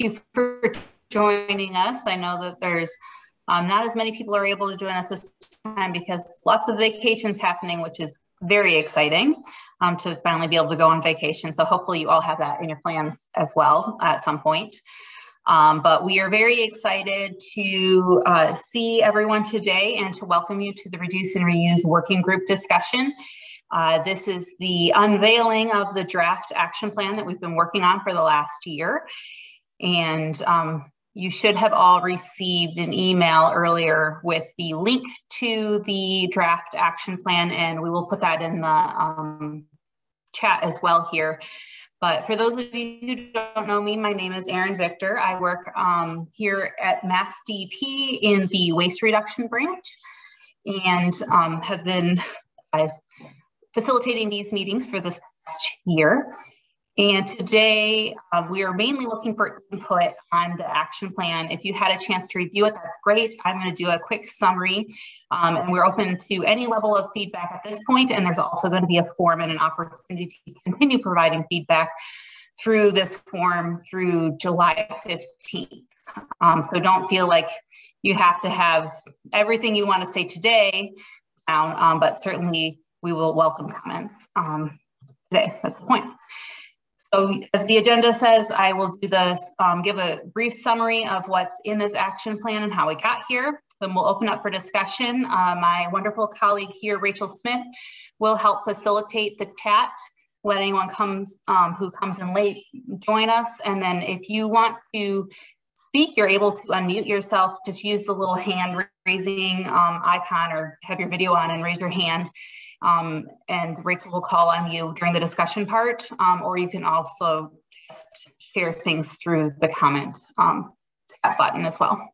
you for joining us. I know that there's not as many people are able to join us this time because lots of vacations happening, which is very exciting to finally be able to go on vacation. So hopefully you all have that in your plans as well at some point. But we are very excited to see everyone today and to welcome you to the Reduce and Reuse Working Group discussion. This is the unveiling of the draft action plan that we've been working on for the last year. And you should have all received an email earlier with the link to the draft action plan, and we will put that in the chat as well here. But for those of you who don't know me, my name is Erin Victor. I work here at MassDEP in the waste reduction branch and have been facilitating these meetings for this past year. And today we are mainly looking for input on the action plan. If you had a chance to review it, that's great. I'm going to do a quick summary and we're open to any level of feedback at this point. And there's also going to be a form and an opportunity to continue providing feedback through this form through July 15th. So don't feel like you have to have everything you want to say today down, but certainly we will welcome comments today. That's the point. So as the agenda says, I will do this, give a brief summary of what's in this action plan and how we got here. Then we'll open up for discussion. My wonderful colleague here, Rachel Smith, will help facilitate the chat. Let anyone who comes in late join us. And then if you want to speak, you're able to unmute yourself. Just use the little hand raising icon or have your video on and raise your hand. And Rachel will call on you during the discussion part, or you can also just share things through the comment chat button as well.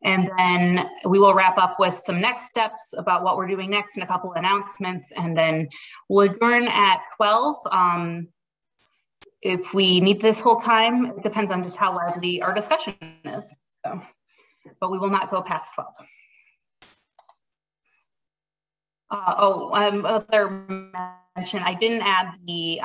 And then we will wrap up with some next steps about what we're doing next and a couple of announcements, and then we'll adjourn at 12. If we need this whole time, it depends on just how lively our discussion is. So, but we will not go past 12. Other mention, I didn't add the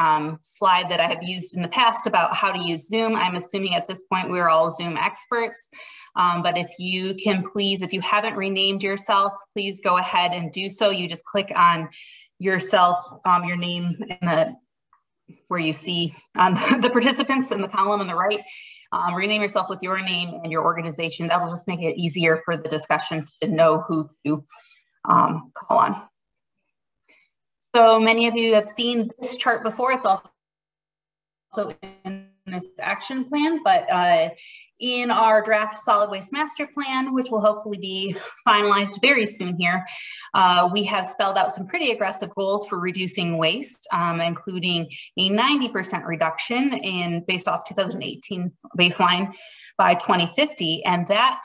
slide that I have used in the past about how to use Zoom. I'm assuming at this point we're all Zoom experts, but if you can please, if you haven't renamed yourself, please go ahead and do so. You just click on yourself, your name in the, where you see the participants in the column on the right. Rename yourself with your name and your organization. That will just make it easier for the discussion to know who to call on. So many of you have seen this chart before. It's also in this action plan, but in our draft solid waste master plan, which will hopefully be finalized very soon here, we have spelled out some pretty aggressive goals for reducing waste, including a 90% reduction based off 2018 baseline by 2050. And that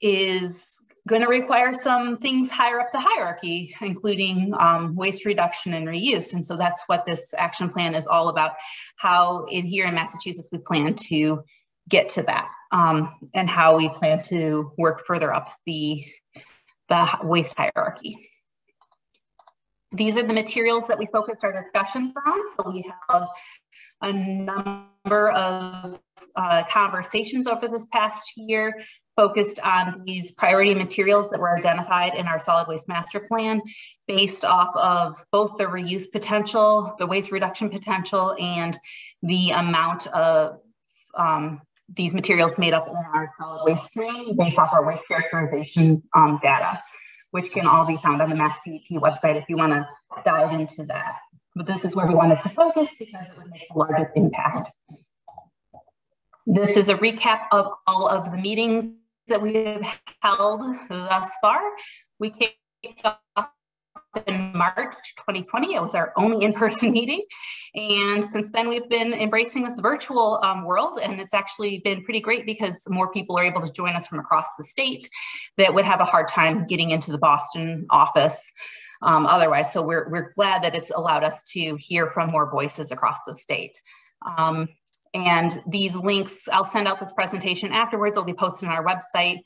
is going to require some things higher up the hierarchy, including waste reduction and reuse. And so that's what this action plan is all about, how here in Massachusetts we plan to get to that, and how we plan to work further up the waste hierarchy. These are the materials that we focused our discussions on. So we have a number of conversations over this past year focused on these priority materials that were identified in our solid waste master plan based off of both the reuse potential, the waste reduction potential, and the amount of these materials made up in our solid waste stream based off our waste characterization data, which can all be found on the MassDEP website if you want to dive into that. But this is where we wanted to focus because it would make the largest impact. This is a recap of all of the meetings that we have held thus far. We kicked off in March 2020. It was our only in-person meeting. And since then, we've been embracing this virtual world. And it's actually been pretty great because more people are able to join us from across the state that would have a hard time getting into the Boston office otherwise. So we're glad that it's allowed us to hear from more voices across the state. And these links, I'll send out this presentation afterwards. It'll be posted on our website.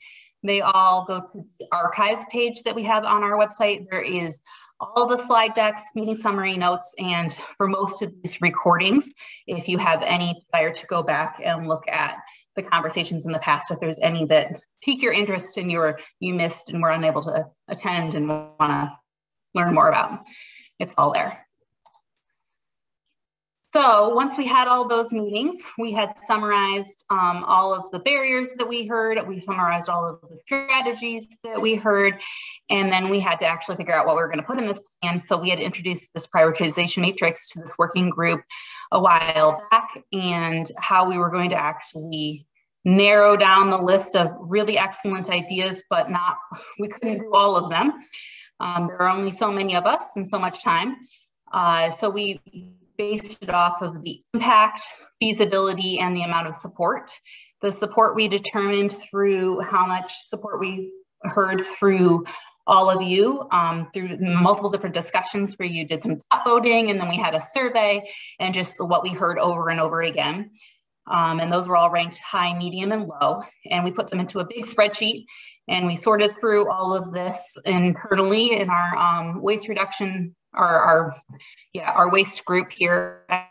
They all go to the archive page that we have on our website. There is all the slide decks, meeting summary notes, and for most of these recordings, if you have any desire to go back and look at the conversations in the past if there's any that pique your interest and you missed and were unable to attend and want to learn more about. It's all there. So once we had all those meetings, we had summarized all of the barriers that we heard, we summarized all of the strategies that we heard, and then we had to actually figure out what we were going to put in this plan. So we had introduced this prioritization matrix to this working group a while back, and how we were going to actually narrow down the list of really excellent ideas, but we couldn't do all of them. There are only so many of us and so much time. So we based it off of the impact, feasibility, and the amount of support. The support we determined through how much support we heard through all of you, through multiple different discussions where you did some voting, and then we had a survey, and just what we heard over and over again. And those were all ranked high, medium, and low. And we put them into a big spreadsheet, and we sorted through all of this internally in our waste reduction, our waste group here at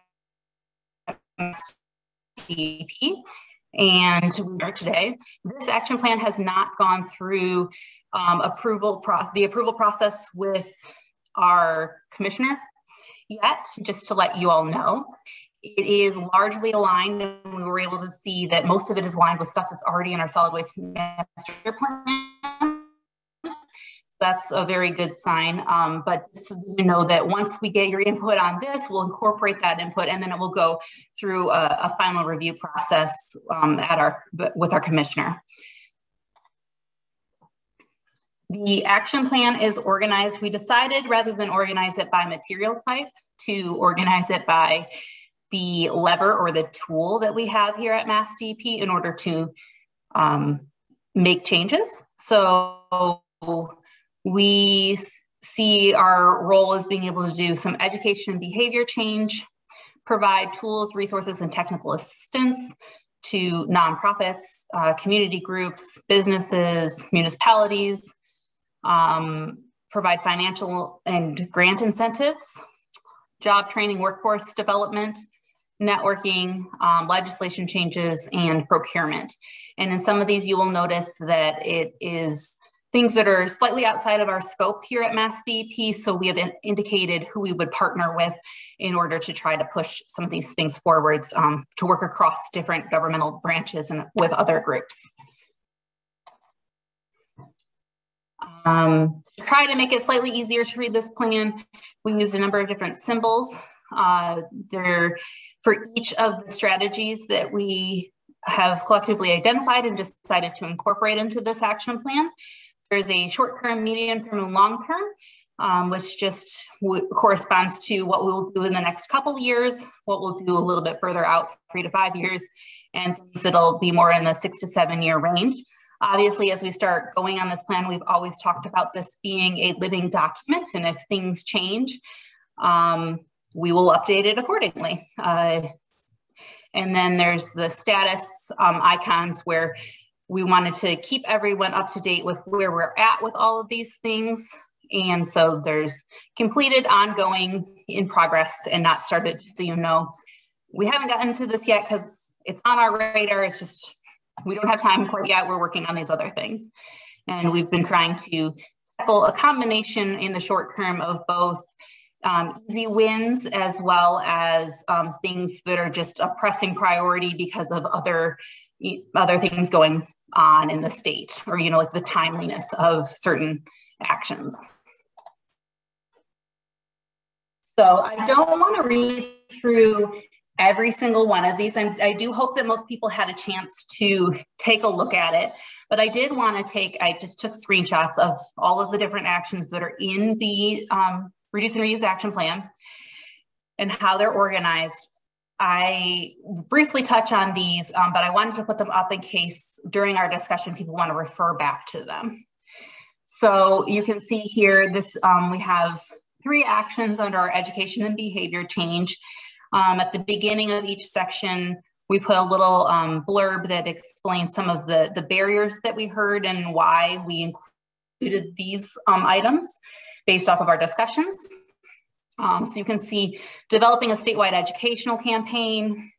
MassDEP. And we are today. This action plan has not gone through the approval process with our commissioner yet, just to let you all know. It is largely aligned, and we were able to see that most of it is aligned with stuff that's already in our solid waste master plan. That's a very good sign, but just so you know that once we get your input on this, we'll incorporate that input, and then it will go through a final review process with our commissioner. The action plan is organized. We decided, rather than organize it by material type, to organize it by the lever or the tool that we have here at MassDEP in order to make changes. So we see our role as being able to do some education and behavior change, provide tools, resources, and technical assistance to nonprofits, community groups, businesses, municipalities, provide financial and grant incentives, job training, workforce development, networking, legislation changes, and procurement. And in some of these, you will notice that it is things that are slightly outside of our scope here at MassDEP. So we have indicated who we would partner with in order to try to push some of these things forwards, to work across different governmental branches and with other groups. To try to make it slightly easier to read this plan, we used a number of different symbols. For each of the strategies that we have collectively identified and decided to incorporate into this action plan. There's a short-term, medium-term, and long-term, which just corresponds to what we'll do in the next couple of years, what we'll do a little bit further out, 3 to 5 years, and things that'll be more in the 6 to 7 year range. Obviously, as we start going on this plan, we've always talked about this being a living document, and if things change, we will update it accordingly. And then there's the status icons where we wanted to keep everyone up to date with where we're at with all of these things. And so there's completed, ongoing, in progress, and not started, so you know. We haven't gotten to this yet because it's on our radar. It's just, we don't have time quite yet. We're working on these other things. And we've been trying to tackle a combination in the short term of both easy wins as well as things that are just a pressing priority because of other things going on in the state, or, you know, like the timeliness of certain actions. So I don't want to read through every single one of these. I do hope that most people had a chance to take a look at it, but I did want to I just took screenshots of all of the different actions that are in the Reduce and Reuse Action Plan and how they're organized. I briefly touch on these, but I wanted to put them up in case during our discussion people want to refer back to them. So you can see here, this we have 3 actions under our education and behavior change. At the beginning of each section, we put a little blurb that explains some of the barriers that we heard and why we included these items based off of our discussions. So you can see developing a statewide educational campaign,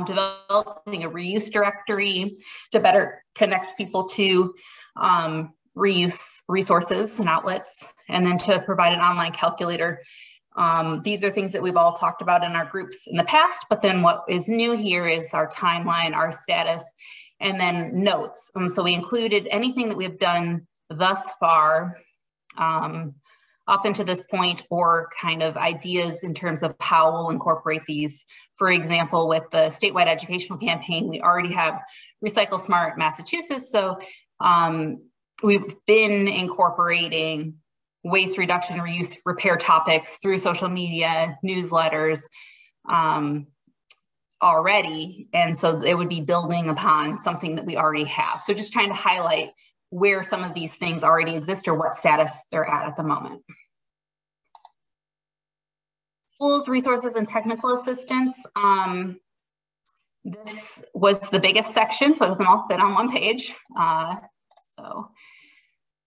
developing a reuse directory to better connect people to reuse resources and outlets, and then to provide an online calculator. These are things that we've all talked about in our groups in the past, but then what is new here is our timeline, our status, and then notes. So we included anything that we've done thus far up into this point, or kind of ideas in terms of how we'll incorporate these. For example, with the statewide educational campaign, we already have Recycle Smart Massachusetts. So we've been incorporating waste reduction, reuse, repair topics through social media, newsletters already. And so it would be building upon something that we already have. So just trying to highlight where some of these things already exist or what status they're at the moment. Tools, resources, and technical assistance. This was the biggest section, so it doesn't all fit on one page.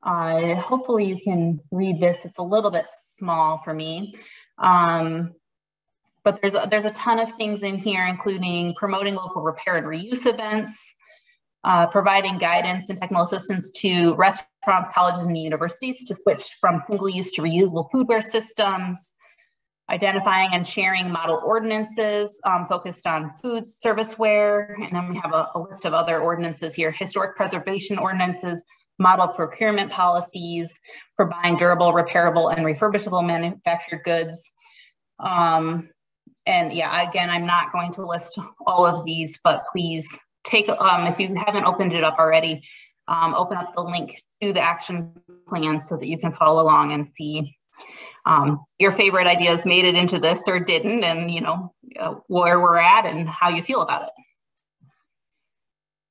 Hopefully you can read this. It's a little bit small for me. But there's a ton of things in here, including promoting local repair and reuse events, providing guidance and technical assistance to restaurants, colleges, and universities to switch from single-use to reusable foodware systems, identifying and sharing model ordinances focused on food serviceware. And then we have a list of other ordinances here: historic preservation ordinances, model procurement policies for buying durable, repairable, and refurbishable manufactured goods. And yeah, again, I'm not going to list all of these, but please take, if you haven't opened it up already, open up the link to the action plan so that you can follow along and see your favorite ideas made it into this or didn't, and where we're at and how you feel about it.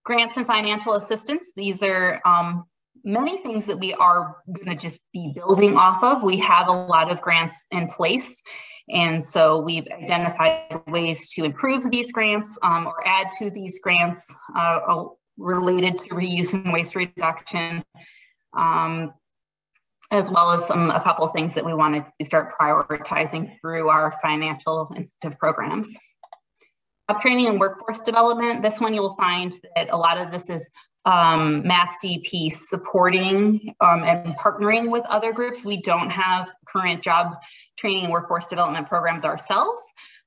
Grants and financial assistance. These are many things that we are going to just be building off of. We have a lot of grants in place, and so we've identified ways to improve these grants or add to these grants related to reuse and waste reduction, as well as a couple of things that we wanted to start prioritizing through our financial incentive programs. Training and workforce development. This one you'll find that a lot of this is MassDEP supporting and partnering with other groups. We don't have current job training and workforce development programs ourselves,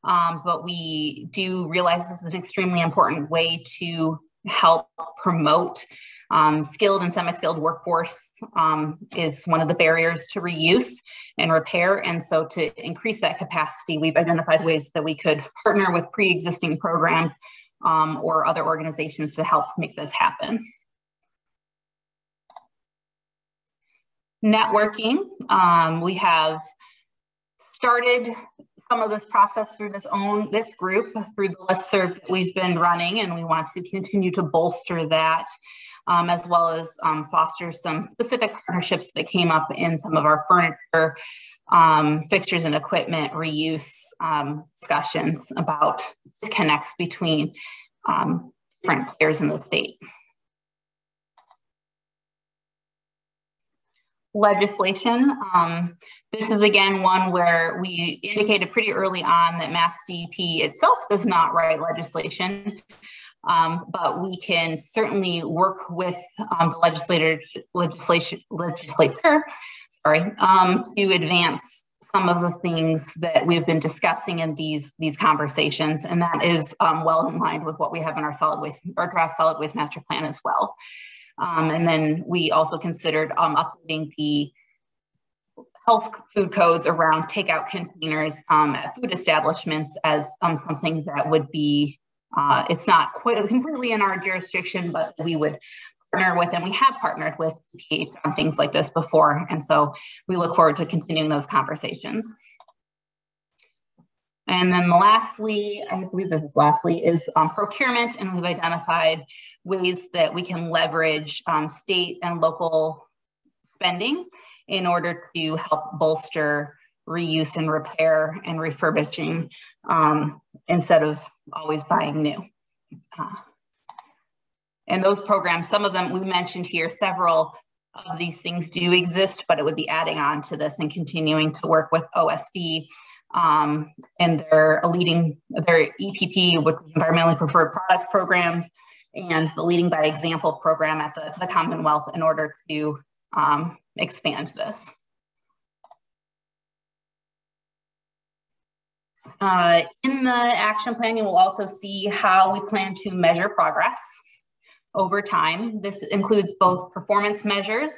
but we do realize this is an extremely important way to help promote skilled and semi-skilled workforce is one of the barriers to reuse and repair. And so to increase that capacity, we've identified ways that we could partner with pre-existing programs or other organizations to help make this happen. Networking. We have started some of this process through this group, through the listserv that we've been running, and we want to continue to bolster that, as well as foster some specific partnerships that came up in some of our furniture, fixtures and equipment reuse discussions about disconnects between different players in the state. Legislation. This is again one where we indicated pretty early on that MassDEP itself does not write legislation, but we can certainly work with the legislature to advance some of the things that we've been discussing in these conversations, and that is well in line with what we have in our draft solid waste master plan as well. And then we also considered updating the health food codes around takeout containers at food establishments as something that would be, it's not quite completely in our jurisdiction, but we would partner with, and we have partnered with PH on things like this before. And so we look forward to continuing those conversations. And then lastly, I believe this is lastly, is procurement, and we've identified ways that we can leverage state and local spending in order to help bolster reuse and repair and refurbishing instead of always buying new. And those programs, some of them we mentioned here, several of these things do exist, but it would be adding on to this and continuing to work with OSD and their EPP, which is Environmentally Preferred Products Programs, and the Leading by Example program at the Commonwealth in order to expand this. In the action plan, you will also see how we plan to measure progress over time. This includes both performance measures,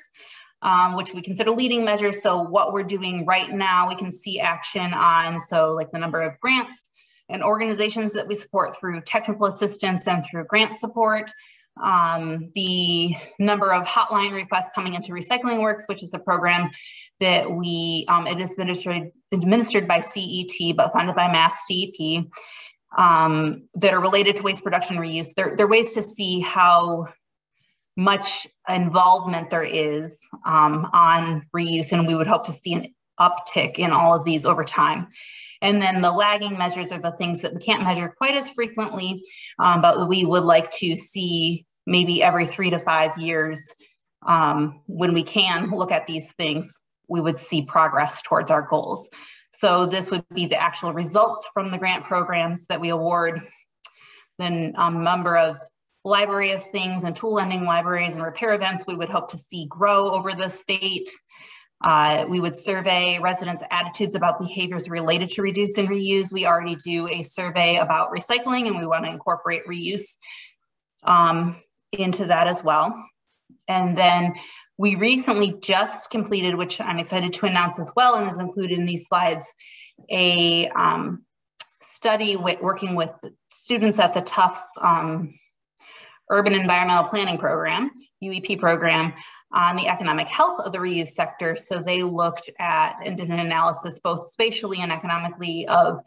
which we consider leading measures. So what we're doing right now, we can see action on, so like the number of grants and organizations that we support through technical assistance and through grant support, the number of hotline requests coming into Recycling Works, which is a program that it is administered by CET, but funded by MassDEP, that are related to waste production and reuse. They're ways to see how much involvement there is on reuse, and we would hope to see an uptick in all of these over time. And then the lagging measures are the things that we can't measure quite as frequently, but we would like to see maybe every 3 to 5 years, when we can look at these things, we would see progress towards our goals. So this would be the actual results from the grant programs that we award, then a number of library of things and tool lending libraries and repair events we would hope to see grow over the state. We would survey residents' attitudes about behaviors related to reduce and reuse. We already do a survey about recycling, and we want to incorporate reuse into that as well. And then we recently just completed, which I'm excited to announce as well, and is included in these slides, a study working with students at the Tufts Urban Environmental Planning Program, UEP program, on the economic health of the reuse sector. So they looked at and did an analysis both spatially and economically of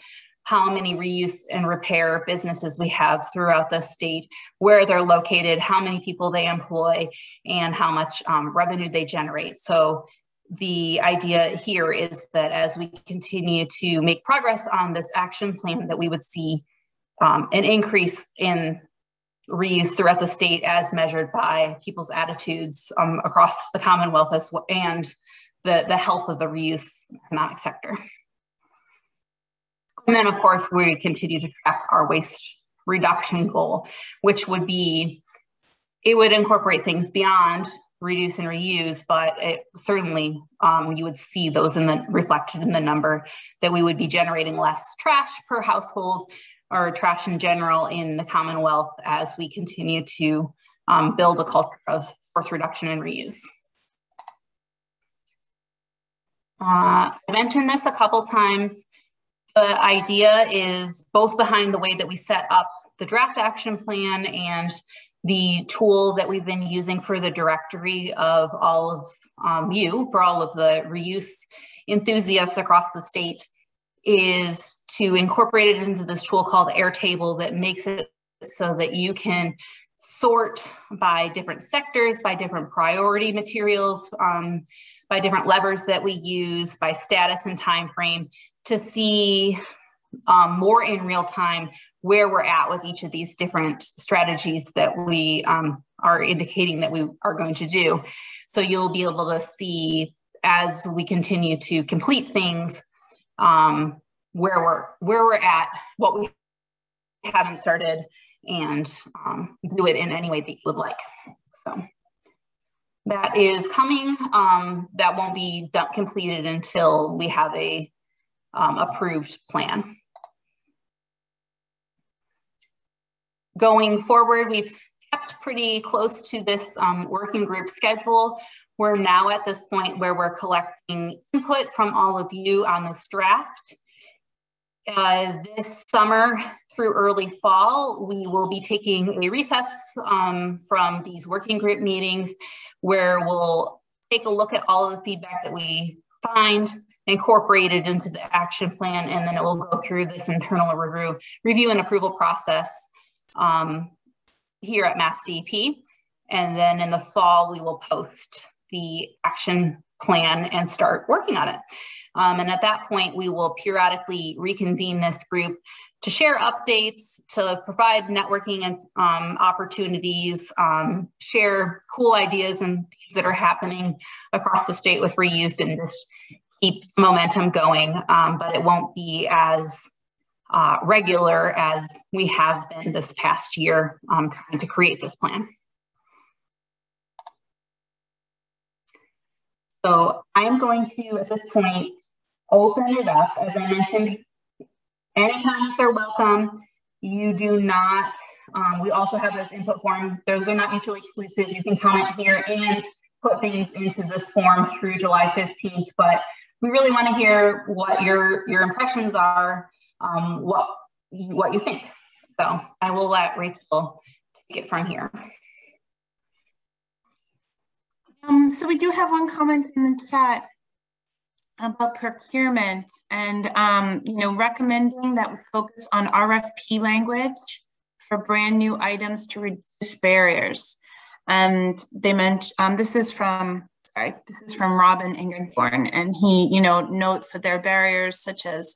how many reuse and repair businesses we have throughout the state, where they're located, how many people they employ, and how much revenue they generate. So the idea here is that as we continue to make progress on this action plan, that we would see an increase in reuse throughout the state as measured by people's attitudes across the Commonwealth as well, and the health of the reuse economic sector. And then of course, we continue to track our waste reduction goal, which would be, it would incorporate things beyond reduce and reuse, but it certainly you would see those reflected in the number that we would be generating less trash per household, or trash in general in the Commonwealth, as we continue to build a culture of source reduction and reuse. I mentioned this a couple times. The idea is both behind the way that we set up the draft action plan and the tool that we've been using for the directory of all of for all of the reuse enthusiasts across the state, is to incorporate it into this tool called Airtable that makes it so that you can sort by different sectors, by different priority materials, by different levers that we use, by status and time frame, to see more in real time where we're at with each of these different strategies that we are indicating that we are going to do. So you'll be able to see, as we continue to complete things, where we're at, what we haven't started, and do it in any way that you would like. So that is coming. That won't be completed until we have a approved plan. Going forward, we've kept pretty close to this working group schedule. We're now at this point where we're collecting input from all of you on this draft. This summer through early fall, we will be taking a recess from these working group meetings, where we'll take a look at all of the feedback that we find, incorporate it into the action plan, and then it will go through this internal review and approval process here at MassDEP. And then in the fall, we will post the action plan and start working on it. And at that point, we will periodically reconvene this group to share updates, to provide networking and opportunities, share cool ideas and things that are happening across the state with reuse, and just keep momentum going, but it won't be as regular as we have been this past year trying to create this plan. So I'm going to, at this point, open it up. As I mentioned, any comments are welcome. You do not, we also have this input form. Those are not mutually exclusive. You can comment here and put things into this form through July 15th, but we really want to hear what your impressions are, what you think. So I will let Rachel take it from here. So we do have one comment in the chat about procurement and, recommending that we focus on RFP language for brand new items to reduce barriers. And they mentioned, this is from Robin Ingenthorn, and he, notes that there are barriers such as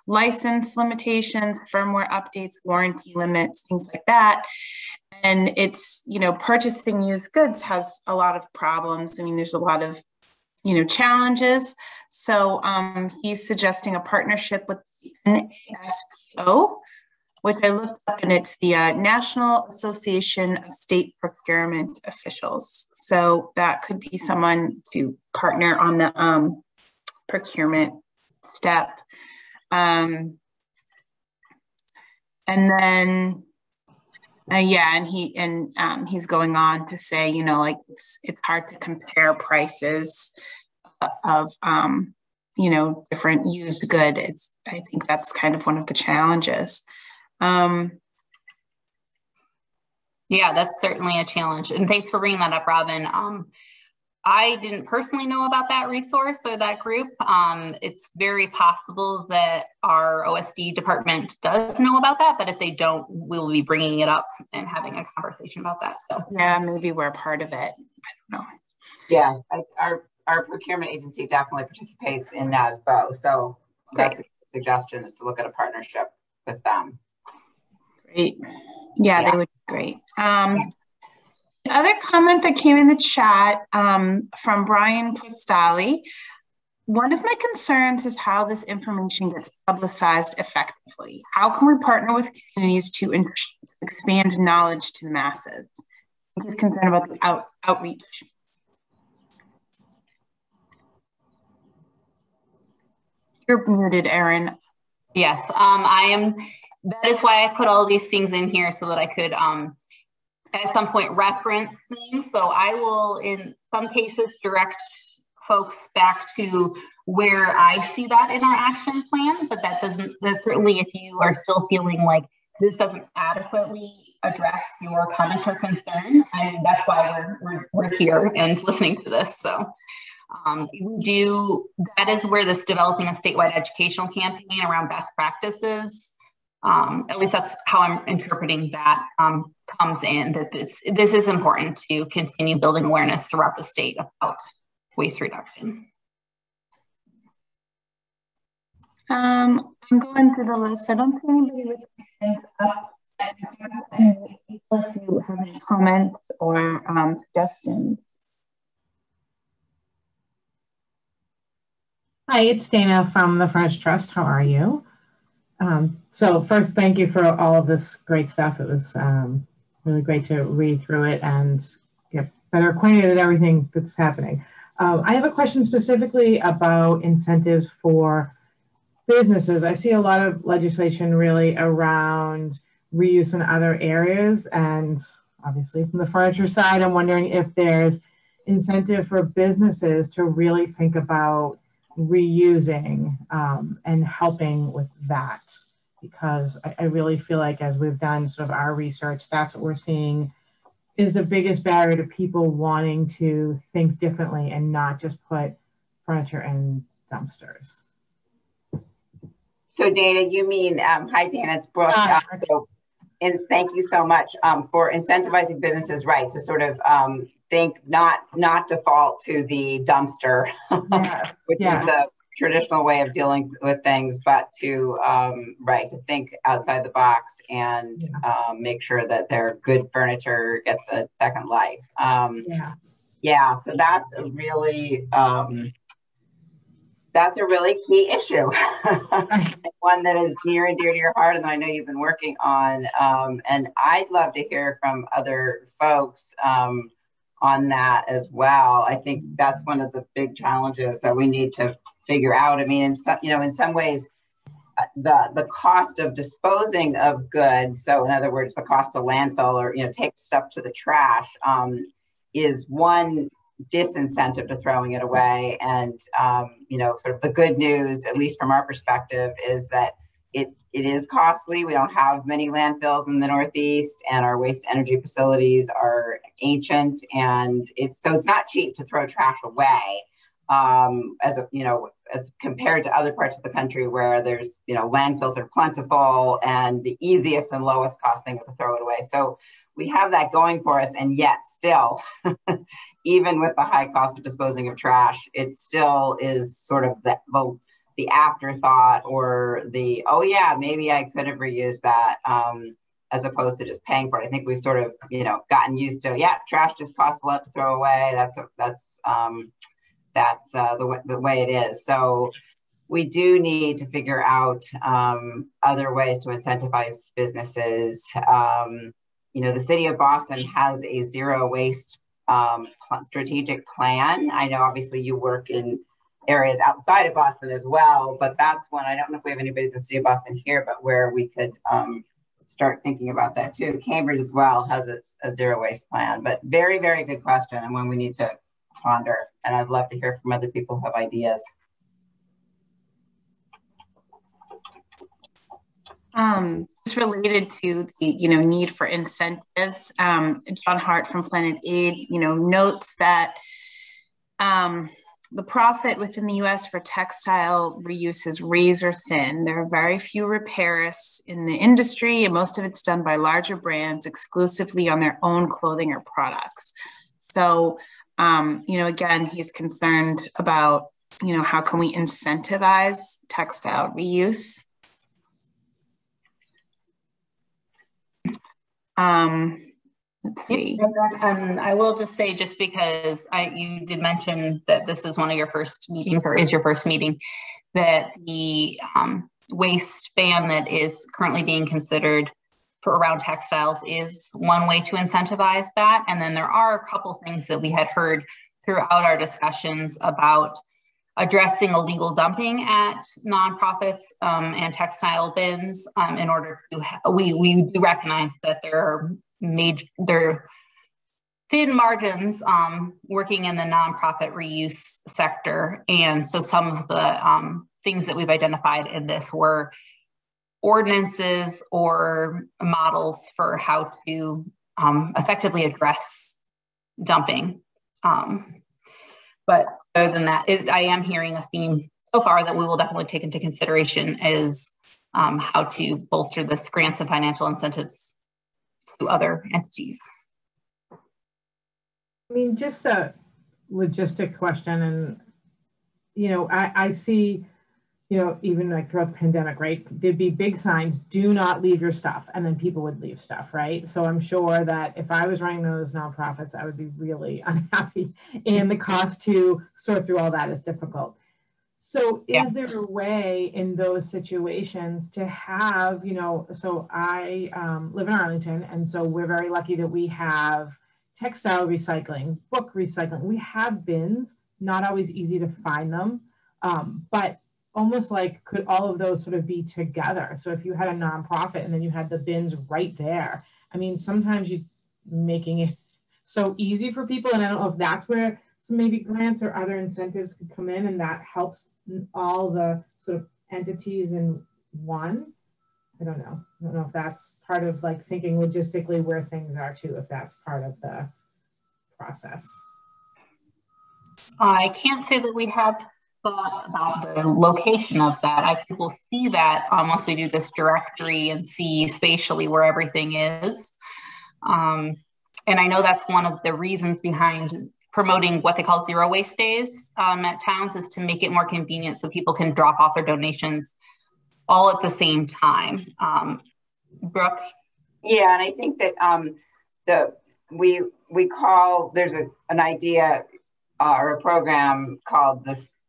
license limitations, firmware updates, warranty limits, things like that. And it's, purchasing used goods has a lot of problems. I mean, there's a lot of, challenges. So he's suggesting a partnership with NASPO, which I looked up, and it's the National Association of State Procurement Officials. So that could be someone to partner on the procurement step. And then, and he's going on to say, it's hard to compare prices of, different used good. I think that's kind of one of the challenges. Yeah, that's certainly a challenge. And thanks for bringing that up, Robin. I didn't personally know about that resource or that group. It's very possible that our OSD department does know about that, but if they don't, we'll be bringing it up and having a conversation about that. So yeah, maybe we're part of it. I don't know. Yeah, our procurement agency definitely participates in NASPO. So that's a suggestion, is to look at a partnership with them. Great. Yeah, they would be great. The other comment that came in the chat from Brian Postali, one of my concerns is how this information gets publicized effectively. How can we partner with communities to expand knowledge to the masses? He's concerned about the outreach. You're muted, Erin. Yes, I am. That is why I put all these things in here so that I could at some point reference things. So I will, in some cases, direct folks back to where I see that in our action plan, but that certainly, if you are still feeling like this doesn't adequately address your comment or concern, and that's why we're here and listening to this. So that is where this developing a statewide educational campaign around best practices, at least that's how I'm interpreting that, comes in, that this is important to continue building awareness throughout the state about waste reduction. I'm going through the list. I don't see anybody with their hands up. If you have any comments or suggestions. Hi, it's Dana from the Furniture Trust. How are you? So first, thank you for all of this great stuff. It was really great to read through it and get better acquainted with everything that's happening. I have a question specifically about incentives for businesses. I see a lot of legislation really around reuse in other areas, and obviously from the furniture side, I'm wondering if there's incentive for businesses to really think about reusing and helping with that, because I really feel like, as we've done sort of our research, that's what we're seeing is the biggest barrier to people wanting to think differently and not just put furniture in dumpsters. So Dana, you mean, hi Dana, it's Brooke. And thank you so much for incentivizing businesses, right, to sort of think not default to the dumpster, Yes, which is the traditional way of dealing with things, but to to think outside the box and make sure that their good furniture gets a second life. So that's a really That's a really key issue. One that is near and dear to your heart and that I know you've been working on. And I'd love to hear from other folks on that as well. I think that's one of the big challenges that we need to figure out. I mean, in some ways, the cost of disposing of goods, so in other words, the cost of landfill or, take stuff to the trash, is one disincentive to throwing it away. And, sort of the good news, at least from our perspective, is that it is costly. We don't have many landfills in the Northeast, and our waste energy facilities are ancient, and it's not cheap to throw trash away. As compared to other parts of the country where there's, landfills are plentiful and the easiest and lowest cost thing is to throw it away. So we have that going for us, and yet still, even with the high cost of disposing of trash, it still is sort of the afterthought, or the, oh yeah, maybe I could have reused that, as opposed to just paying for it. I think we've sort of, gotten used to, yeah, trash just costs a lot to throw away. That's the way it is. So we do need to figure out other ways to incentivize businesses. The city of Boston has a zero waste strategic plan. I know obviously you work in areas outside of Boston as well, but that's one, I don't know if we have anybody at the city of Boston here, but where we could start thinking about that too. Cambridge as well has a zero waste plan, but very, very good question, and one we need to ponder. And I'd love to hear from other people who have ideas. It's related to the, need for incentives. John Hart from Planet Aid, notes that the profit within the US for textile reuse is razor thin. There are very few repairists in the industry, and most of it's done by larger brands exclusively on their own clothing or products. So, again, he's concerned about, how can we incentivize textile reuse? Let's see. And I will just say, just because you did mention that this is one of your first meetings, or is your first meeting, that the waste ban that is currently being considered for around textiles is one way to incentivize that. And then there are a couple things that we had heard throughout our discussions about addressing illegal dumping at nonprofits and textile bins in order to, we do recognize that there are thin margins working in the nonprofit reuse sector. And so some of the things that we've identified in this were ordinances or models for how to effectively address dumping. But other than that, I am hearing a theme so far that we will definitely take into consideration is how to bolster this grants and financial incentives to other entities. I mean, just a logistic question, and I see, even like throughout the pandemic, right? There'd be big signs, do not leave your stuff. And then people would leave stuff, right? So I'm sure that if I was running those nonprofits, I would be really unhappy. And the cost to sort through all that is difficult. So is there a way in those situations to have, so I live in Arlington, and so we're very lucky that we have textile recycling, book recycling. We have bins, not always easy to find them, but almost like could all of those sort of be together? So if you had a nonprofit and then you had the bins right there, I mean, sometimes you making it so easy for people. And I don't know if that's where some maybe grants or other incentives could come in, and that helps all the sort of entities in one. I don't know if that's part of like thinking logistically where things are too, if that's part of the process. I can't say that we have thought about the location of that. I think we'll see that once we do this directory and see spatially where everything is. And I know that's one of the reasons behind promoting what they call zero waste days at towns, is to make it more convenient so people can drop off their donations all at the same time. Brooke? Yeah, and I think that we call, there's an idea or a program called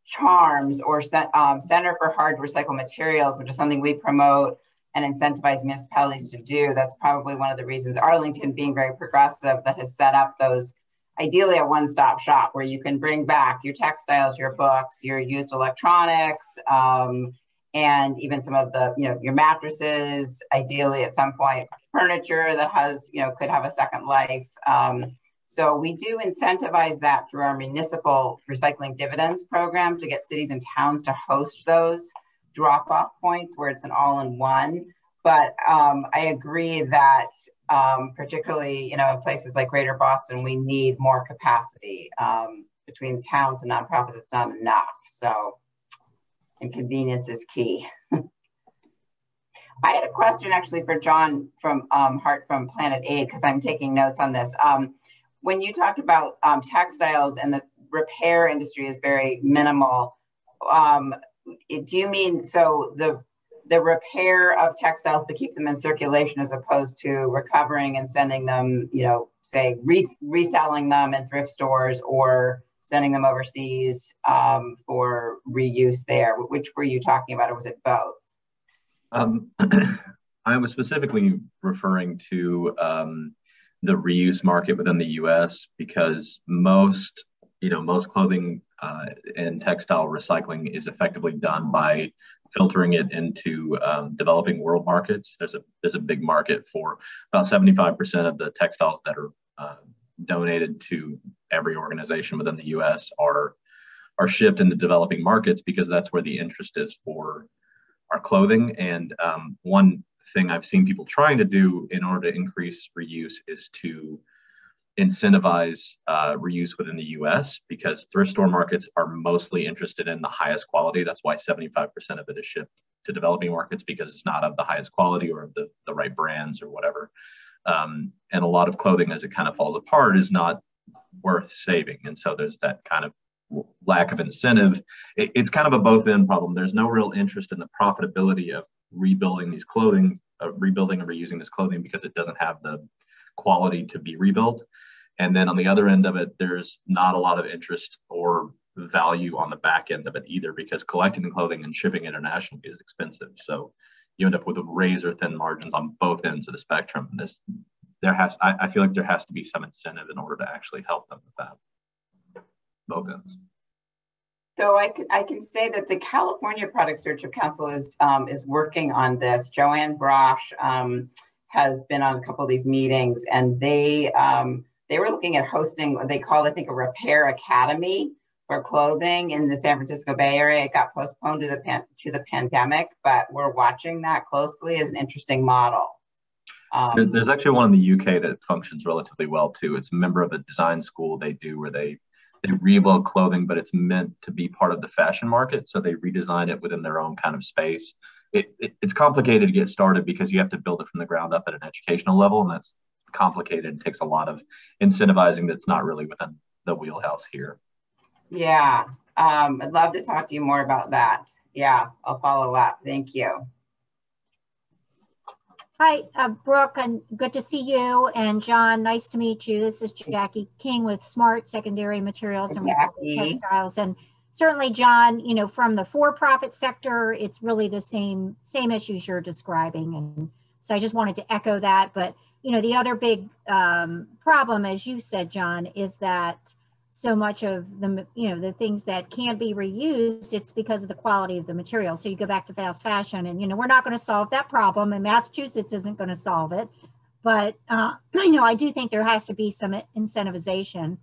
CHARMS, or Center for Hard to Recycle Materials, which is something we promote and incentivize municipalities to do. That's probably one of the reasons Arlington, being very progressive, that has set up those, ideally a one-stop shop where you can bring back your textiles, your books, your used electronics, and even some of the, your mattresses, ideally at some point, furniture that has, could have a second life. So we do incentivize that through our municipal recycling dividends program to get cities and towns to host those drop-off points where it's an all-in-one. But I agree that particularly, in places like Greater Boston, we need more capacity. Between towns and nonprofits, it's not enough. So, and convenience is key. I had a question actually for John from Hart from Planet Aid, because I'm taking notes on this. When you talked about textiles and the repair industry is very minimal, do you mean so the repair of textiles to keep them in circulation as opposed to recovering and sending them, say reselling them in thrift stores or sending them overseas for reuse there? Which were you talking about, or was it both? I was specifically referring to the reuse market within the U.S. because most clothing and textile recycling is effectively done by filtering it into developing world markets. There's a big market for about 75% of the textiles that are donated to every organization within the U.S. are shipped into developing markets because that's where the interest is for our clothing. And one thing I've seen people trying to do in order to increase reuse is to incentivize reuse within the US, because thrift store markets are mostly interested in the highest quality. That's why 75% of it is shipped to developing markets, because it's not of the highest quality or of the right brands or whatever. And a lot of clothing, as it kind of falls apart, is not worth saving. And so there's that kind of lack of incentive. It's kind of a both end problem. There's no real interest in the profitability of rebuilding these clothing, rebuilding and reusing this clothing, because it doesn't have the quality to be rebuilt. And then on the other end of it, there's not a lot of interest or value on the back end of it either, because collecting the clothing and shipping internationally is expensive. So you end up with razor thin margins on both ends of the spectrum. I feel like there has to be some incentive in order to actually help them with that. Both ends. So I can say that the California Product Stewardship Council is working on this. Joanne Brosh has been on a couple of these meetings, and they were looking at hosting what they call, I think, a repair academy for clothing in the San Francisco Bay Area. It got postponed to the pandemic, but we're watching that closely as an interesting model. There's actually one in the UK that functions relatively well too. It's a member of a design school they do where they rebuild clothing, but it's meant to be part of the fashion market. So they redesign it within their own kind of space. It's complicated to get started because you have to build it from the ground up at an educational level, and that's complicated. It takes a lot of incentivizing that's not really within the wheelhouse here. Yeah, I'd love to talk to you more about that. Yeah, I'll follow up. Thank you. Hi, Brooke, and good to see you. And John, nice to meet you. This is Jackie King with Smart Secondary Materials and Recycled Textiles. And certainly, John, from the for-profit sector, it's really the same issues you're describing. And so I just wanted to echo that. But, the other big problem, as you said, John, is that so much of the things that can't be reused, it's because of the quality of the material. So you go back to fast fashion, and we're not going to solve that problem, and Massachusetts isn't going to solve it. But I do think there has to be some incentivization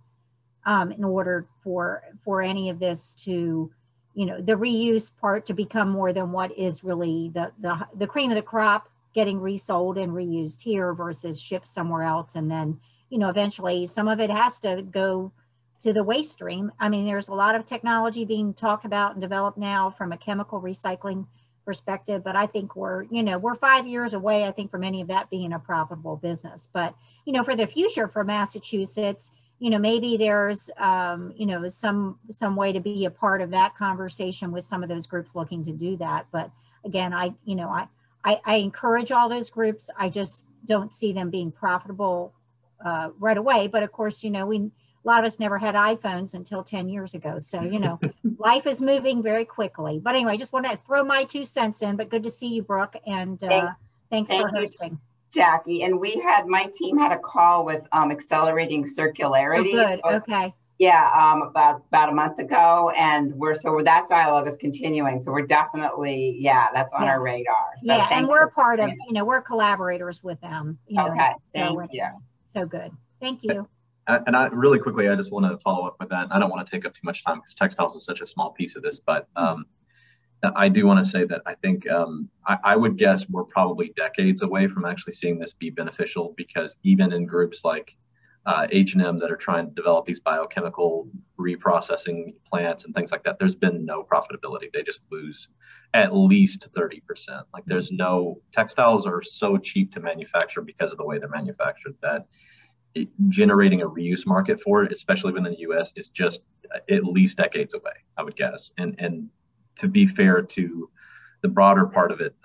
in order for any of this to, the reuse part to become more than what is really the cream of the crop, getting resold and reused here versus shipped somewhere else, and then eventually some of it has to go to the waste stream. I mean, there's a lot of technology being talked about and developed now from a chemical recycling perspective, but I think we're 5 years away, I think, from any of that being a profitable business. But, for the future for Massachusetts, maybe there's, some way to be a part of that conversation with some of those groups looking to do that. But again, I encourage all those groups. I just don't see them being profitable right away. But of course, a lot of us never had iPhones until 10 years ago. So, you know, life is moving very quickly. But anyway, I just want to throw my 2 cents in, but good to see you, Brooke. And thanks for hosting. Jackie. And my team had a call with Accelerating Circularity. Oh, good. Okay. Yeah, about a month ago, and that dialogue is continuing. So we're definitely, that's on our radar. So yeah, and we're part of, you know, we're collaborators with them. You know, okay, thank you. So good. Thank you. And I really quickly, I just want to follow up with that. I don't want to take up too much time because textiles is such a small piece of this, but I do want to say that I think I would guess we're probably decades away from actually seeing this be beneficial, because even in groups like H&M that are trying to develop these biochemical reprocessing plants and things like that, there's been no profitability. They just lose at least 30%. Like textiles are so cheap to manufacture because of the way they're manufactured that generating a reuse market for it, especially within the US, is just at least decades away, I would guess. And to be fair to the broader part of it,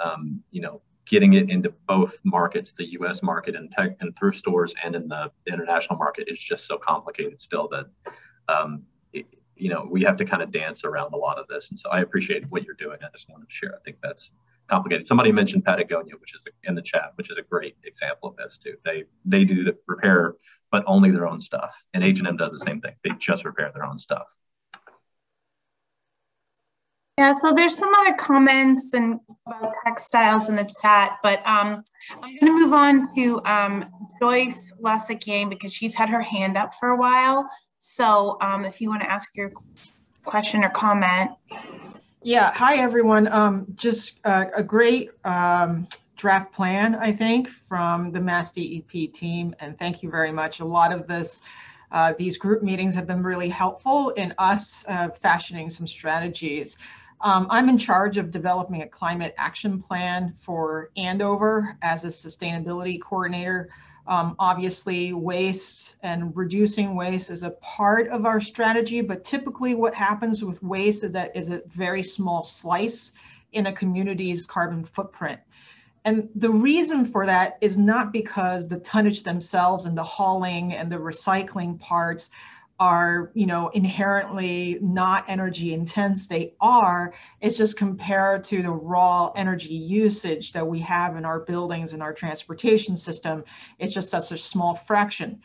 you know, getting it into both markets, the US market and thrift stores and in the international market, is just so complicated still that, you know, we have to kind of dance around a lot of this. And so I appreciate what you're doing. I just wanted to share. I think that's complicated. Somebody mentioned Patagonia, which is in the chat, which is a great example of this too. They do the repair, but only their own stuff. And H&M does the same thing. They just repair their own stuff. Yeah, so there's some other comments about textiles in the chat, but I'm going to move on to Joyce Lassagne, because she's had her hand up for a while. So if you want to ask your question or comment. Yeah, hi everyone. Just a great draft plan, I think, from the MassDEP team, and thank you very much. A lot of these group meetings have been really helpful in us fashioning some strategies. I'm in charge of developing a climate action plan for Andover as a sustainability coordinator. Obviously, waste and reducing waste is a part of our strategy, but typically what happens with waste is that is a very small slice in a community's carbon footprint. And the reason for that is not because the tonnage themselves and the hauling and the recycling parts are, you know, inherently not energy intense. They are. It's just compared to the raw energy usage that we have in our buildings and our transportation system, it's just such a small fraction.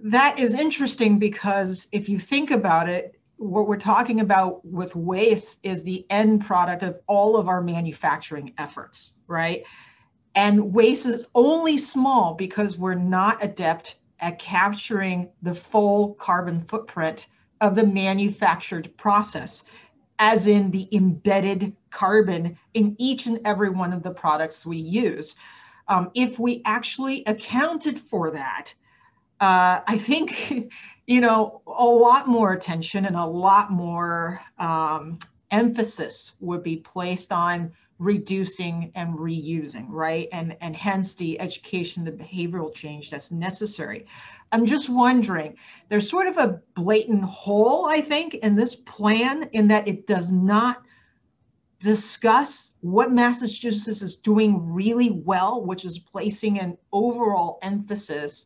That is interesting because if you think about it, what we're talking about with waste is the end product of all of our manufacturing efforts, right? And waste is only small because we're not adept at capturing the full carbon footprint of the manufactured process, as in the embedded carbon in each and every one of the products we use. If we actually accounted for that, I think, you know, a lot more attention and a lot more emphasis would be placed on reducing and reusing, right? And hence the education, the behavioral change that's necessary. I'm just wondering, there's sort of a blatant hole, I think, in this plan, in that it does not discuss what Massachusetts is doing really well, which is placing an overall emphasis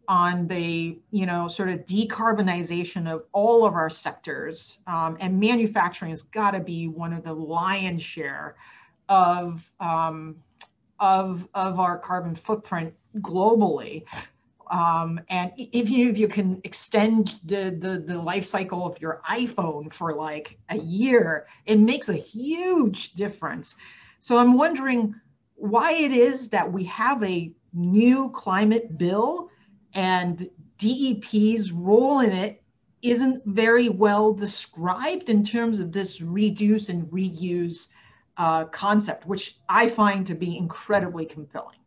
on the, you know, sort of decarbonization of all of our sectors. And manufacturing has got to be one of the lion's share of our carbon footprint globally. And if you can extend the life cycle of your iPhone for like a year, it makes a huge difference. So I'm wondering why it is that we have a new climate bill and DEP's role in it isn't very well described in terms of this reduce and reuse concept, which I find to be incredibly compelling.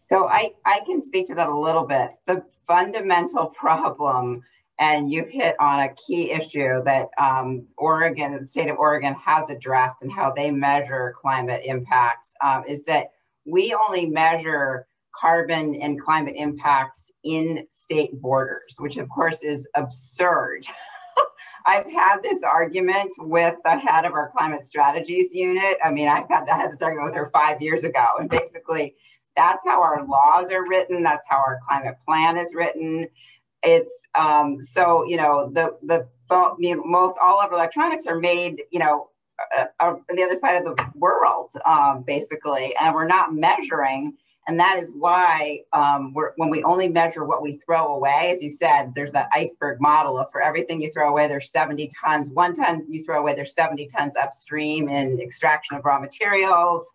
So I can speak to that a little bit. The fundamental problem, and you've hit on a key issue that the state of Oregon has addressed and how they measure climate impacts, is that we only measure carbon and climate impacts in state borders, which of course is absurd. I've had this argument with the head of our climate strategies unit. I mean, I had this argument with her 5 years ago, and basically that's how our laws are written. That's how our climate plan is written. it's so, you know, the phone, you know, most all of our electronics are made, you know, on the other side of the world, basically, and we're not measuring. And that is why when we only measure what we throw away, as you said, there's that iceberg model of for everything you throw away, there's 70 tons. 1 ton you throw away, there's 70 tons upstream in extraction of raw materials,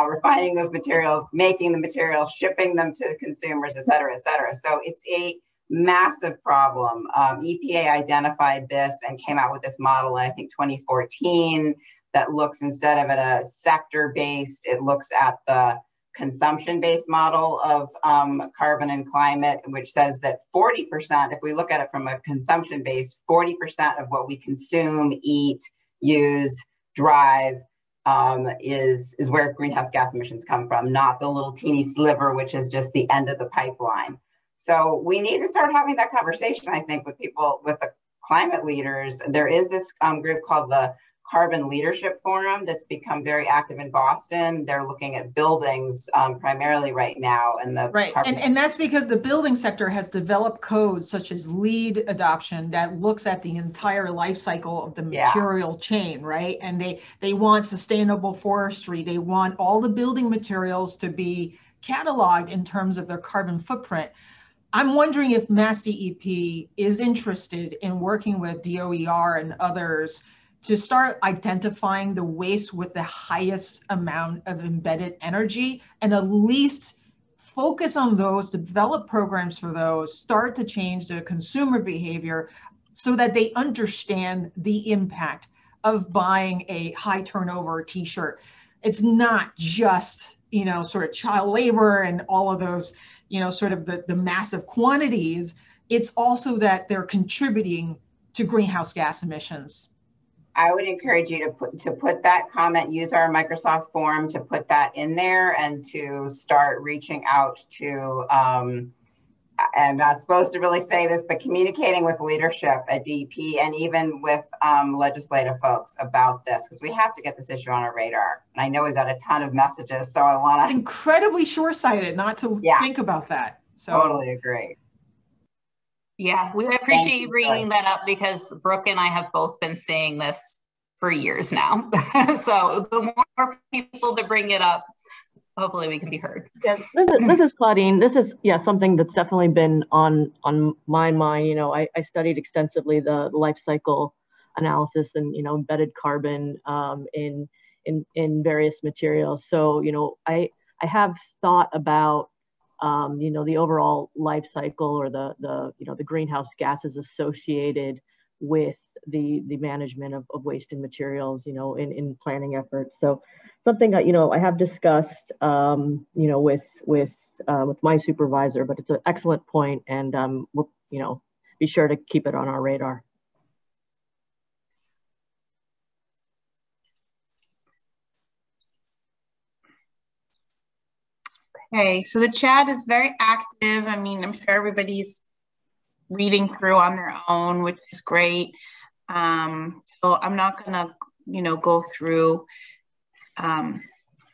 refining those materials, making the materials, shipping them to consumers, et cetera, et cetera. So it's a massive problem. EPA identified this and came out with this model in, I think, 2014 that looks, instead of at a sector-based, it looks at the consumption-based model of carbon and climate, which says that 40%, if we look at it from a consumption-based, 40% of what we consume, eat, use, drive is where greenhouse gas emissions come from, not the little teeny sliver, which is just the end of the pipeline. So we need to start having that conversation, I think, with people, with the climate leaders. There is this group called the Carbon Leadership Forum that's become very active in Boston. They're looking at buildings primarily right now. And and that's because the building sector has developed codes such as LEED adoption that looks at the entire life cycle of the material chain, right? And they want sustainable forestry. They want all the building materials to be cataloged in terms of their carbon footprint. I'm wondering if MassDEP is interested in working with DOER and others to start identifying the waste with the highest amount of embedded energy, and at least focus on those, develop programs for those, start to change the consumer behavior so that they understand the impact of buying a high turnover t-shirt. It's not just, you know, sort of child labor and all of those, you know, sort of the massive quantities. It's also that they're contributing to greenhouse gas emissions. I would encourage you to put that comment, use our Microsoft form to put that in there, and to start reaching out to, I'm not supposed to really say this, but communicating with leadership at DEP and even with legislative folks about this, because we have to get this issue on our radar. And I know we've got a ton of messages, so I want to— Incredibly short-sighted not to think about that. So totally agree. Yeah, we appreciate you bringing that up, because Brooke and I have both been saying this for years now. So the more people that bring it up, hopefully we can be heard. Yes, this is Claudine. This is something that's definitely been on my mind. You know, I studied extensively the life cycle analysis and, you know, embedded carbon in various materials. So, you know, I have thought about you know, the overall life cycle, or the you know, the greenhouse gases associated with the management of waste and materials, you know, in planning efforts. So something that, you know, I have discussed, you know, with my supervisor, but it's an excellent point, and we'll, you know, be sure to keep it on our radar. Okay, so the chat is very active. I mean, I'm sure everybody's reading through on their own, which is great. So I'm not gonna, you know, go through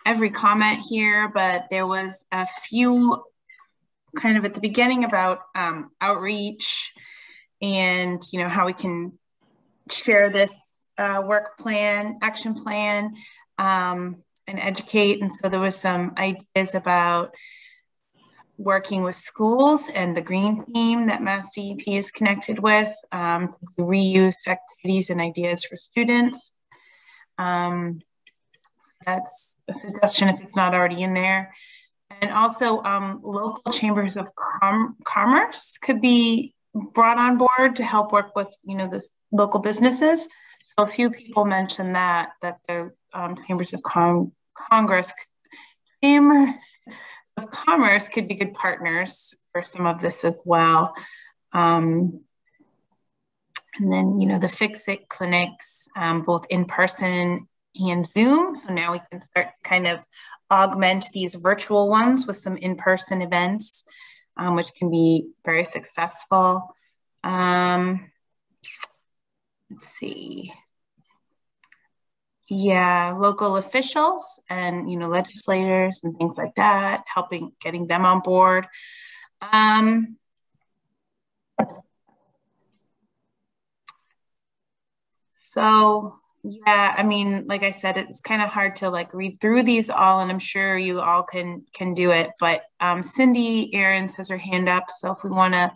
every comment here, but there was a few kind of at the beginning about outreach and, you know, how we can share this work plan, action plan, and educate. And so there was some ideas about working with schools and the green team that MassDEP is connected with, to reuse activities and ideas for students. That's a suggestion if it's not already in there. And also local chambers of commerce could be brought on board to help work with, you know, the local businesses. So a few people mentioned that their chambers of commerce could be good partners for some of this as well. And then, you know, the Fix-It clinics, both in person and Zoom. So now we can start kind of augment these virtual ones with some in-person events, which can be very successful. Let's see. Yeah, local officials and, you know, legislators and things like that, getting them on board. So yeah, I mean, like I said, it's kind of hard to like read through these all, and I'm sure you all can do it. But Cindy Aaron has her hand up, so if we want to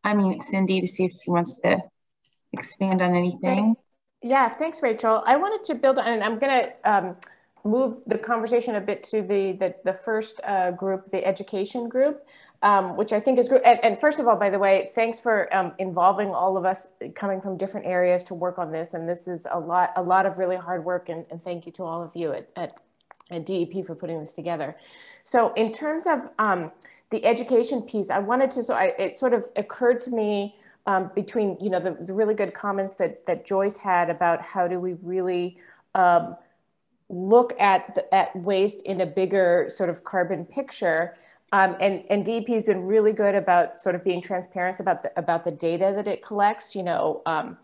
unmute Cindy to see if she wants to expand on anything. Yeah, thanks, Rachel. I wanted to build on, and I'm going to move the conversation a bit to the first group, the education group, which I think is good. And first of all, by the way, thanks for involving all of us coming from different areas to work on this. And this is a lot of really hard work. And thank you to all of you at DEP for putting this together. So in terms of the education piece, I wanted to, it sort of occurred to me between, you know, the really good comments that Joyce had about how do we really look at waste in a bigger sort of carbon picture. And DEP has been really good about sort of being transparent about the data that it collects, the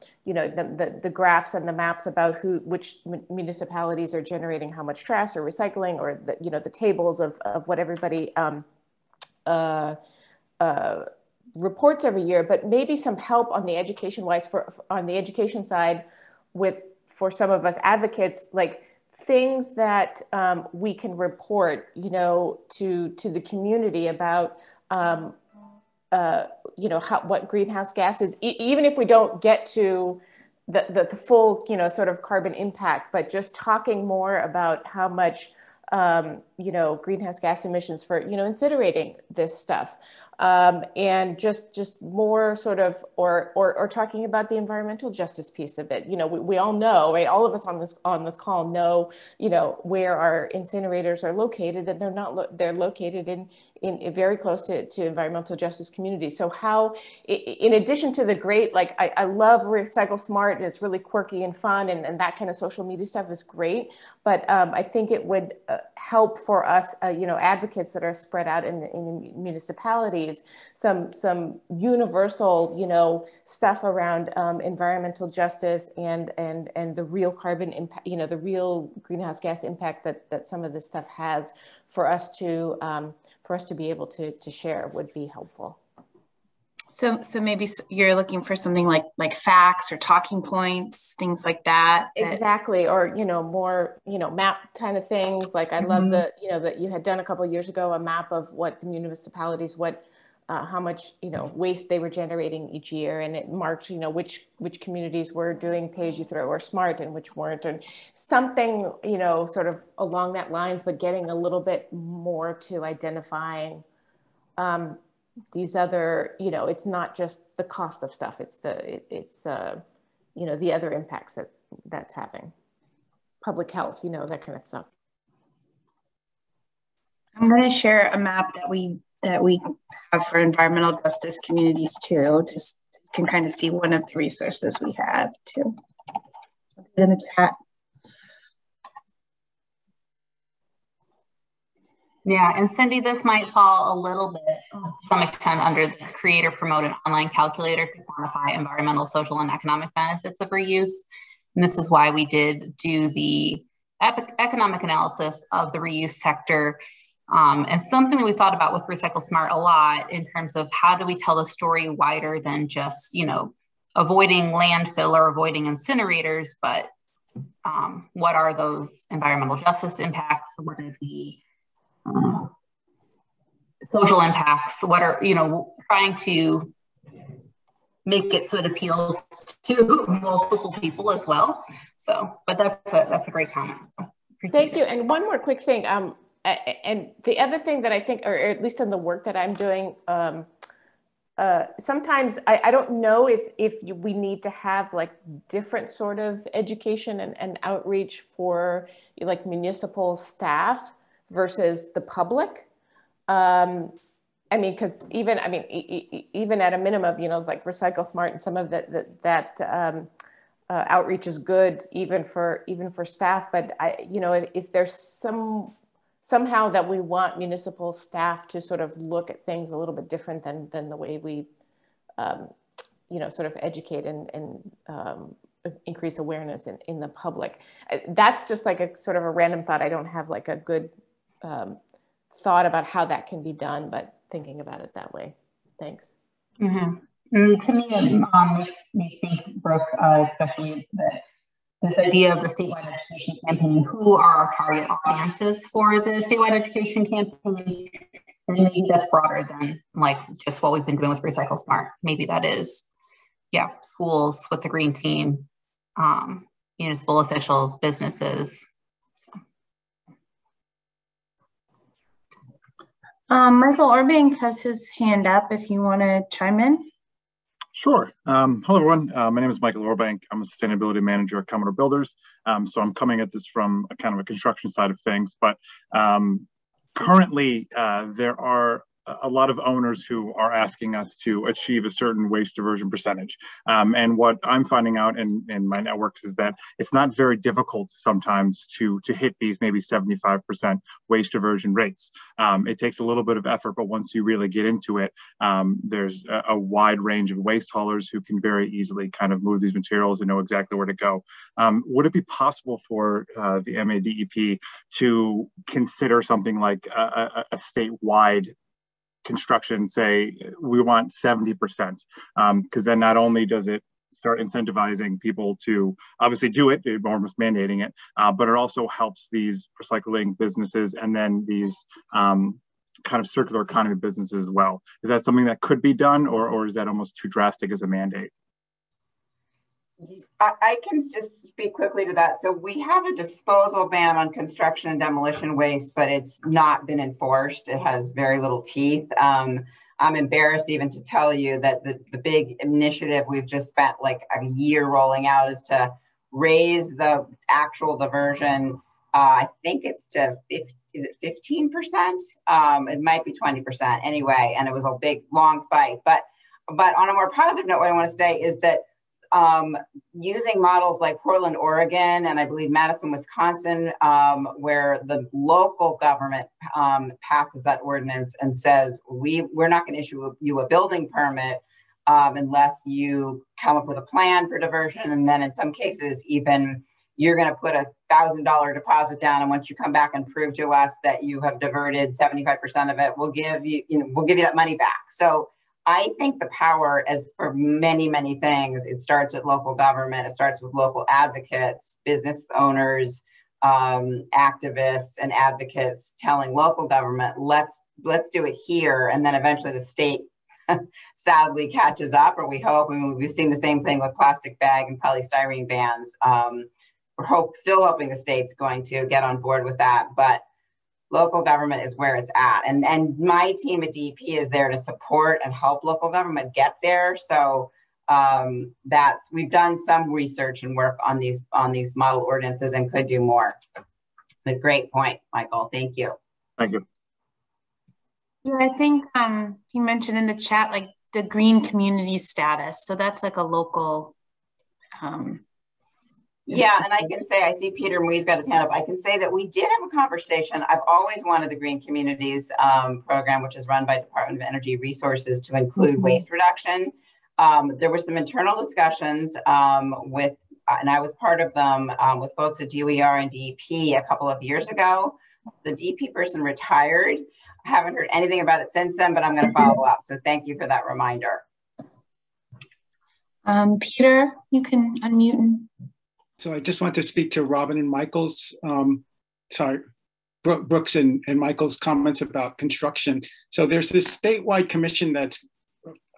graphs and the maps about which municipalities are generating how much trash or recycling, or the tables of what everybody reports every year, but maybe some help on the education on the education side for some of us advocates, like things that we can report, to the community about, what greenhouse gases, even if we don't get to the full, sort of carbon impact, but just talking more about how much, greenhouse gas emissions for, incinerating this stuff. And just more sort of, or talking about the environmental justice piece of it. We all know, right? All of us on this call know, where our incinerators are located, and they're located in very close to environmental justice communities. So how, in addition to the great, like I love Recycle Smart, and it's really quirky and fun, and that kind of social media stuff is great. But I think it would help for us, advocates that are spread out in municipalities, some universal, stuff around environmental justice and the real carbon impact, the real greenhouse gas impact that some of this stuff has for us to be able to share would be helpful. So maybe you're looking for something like facts or talking points, things like that. Exactly. Or, more, map kind of things. Like I love that you had done a couple of years ago, a map of what the municipalities, how much, waste they were generating each year. And it marked, which communities were doing pay-as-you-throw or smart and which weren't, and something, sort of along that lines, but getting a little bit more to identifying, these other, it's not just the cost of stuff, it's the other impacts that's having, public health, that kind of stuff. I'm going to share a map that we have for environmental justice communities too. Just can kind of see one of the resources we have too. I'll put it in the chat. Yeah, and Cindy, this might fall a little bit, to some extent, under the create or promote an online calculator to quantify environmental, social, and economic benefits of reuse. And this is why we did do the economic analysis of the reuse sector. And something that we thought about with Recycle Smart a lot in terms of how do we tell the story wider than just, avoiding landfill or avoiding incinerators, but what are those environmental justice impacts? What are the social impacts? What are, trying to make it so it appeals to multiple people as well. So, but that's a great comment. So, thank you. And one more quick thing. And the other thing that I think, or at least in the work that I'm doing, sometimes I don't know if we need to have like different sort of education and outreach for like municipal staff versus the public. Because even at a minimum, like Recycle Smart and some of that outreach is good even for staff. But if there's somehow that we want municipal staff to sort of look at things a little bit different than the way we, sort of educate and increase awareness in the public. That's just like a sort of a random thought. I don't have like a good thought about how that can be done, but thinking about it that way. Thanks. Mm-hmm. And to me, it makes me think, Brooke, especially that this idea of the statewide education campaign, who are our target audiences for the statewide education campaign? And maybe that's broader than like just what we've been doing with Recycle Smart. Maybe that is, yeah, schools with the green team, municipal officials, businesses. So. Michael Orbank has his hand up if you want to chime in. Sure. Hello, everyone. My name is Michael Orbank. I'm a sustainability manager at Commodore Builders. So I'm coming at this from a kind of a construction side of things, but currently there are a lot of owners who are asking us to achieve a certain waste diversion percentage. And what I'm finding out in my networks is that it's not very difficult sometimes to hit these maybe 75% waste diversion rates. It takes a little bit of effort, but once you really get into it, there's a wide range of waste haulers who can very easily kind of move these materials and know exactly where to go. Would it be possible for the MassDEP to consider something like a statewide construction, say we want 70%, because then not only does it start incentivizing people to obviously do it, almost mandating it, but it also helps these recycling businesses and then these kind of circular economy businesses as well. Is that something that could be done, or is that almost too drastic as a mandate? I can just speak quickly to that. So we have a disposal ban on construction and demolition waste, but it's not been enforced. It has very little teeth. I'm embarrassed even to tell you that the big initiative we've just spent like a year rolling out is to raise the actual diversion. I think it's to 15%? It might be 20% anyway. And it was a big, long fight. But on a more positive note, what I want to say is that using models like Portland, Oregon, and I believe Madison, Wisconsin, where the local government passes that ordinance and says, we're not going to issue you a building permit unless you come up with a plan for diversion. And then in some cases, even you're going to put $1,000 deposit down. And once you come back and prove to us that you have diverted 75% of it, we'll give you that money back. So I think the power, as for many, many things, it starts at local government. It starts with local advocates, business owners, activists and advocates telling local government, let's do it here. And then eventually the state sadly catches up, or we hope. I mean, we've seen the same thing with plastic bag and polystyrene bans. We're still hoping the state's going to get on board with that. But local government is where it's at. And my team at DEP is there to support and help local government get there. So we've done some research and work on these model ordinances and could do more. But great point, Michael. Thank you. Thank you. Yeah, I think you mentioned in the chat, like the green community status. So that's like a local. Yeah, and I can say, I see Peter Mui's got his hand up. I can say that we did have a conversation. I've always wanted the Green Communities program, which is run by Department of Energy Resources, to include waste reduction. There were some internal discussions with, and I was part of them, with folks at DOER and DEP a couple of years ago. The DEP person retired. I haven't heard anything about it since then, but I'm going to follow up. So thank you for that reminder. Peter, you can unmute. So I just want to speak to Robin and Michael's, Brooks and Michael's comments about construction. So there's this statewide commission that's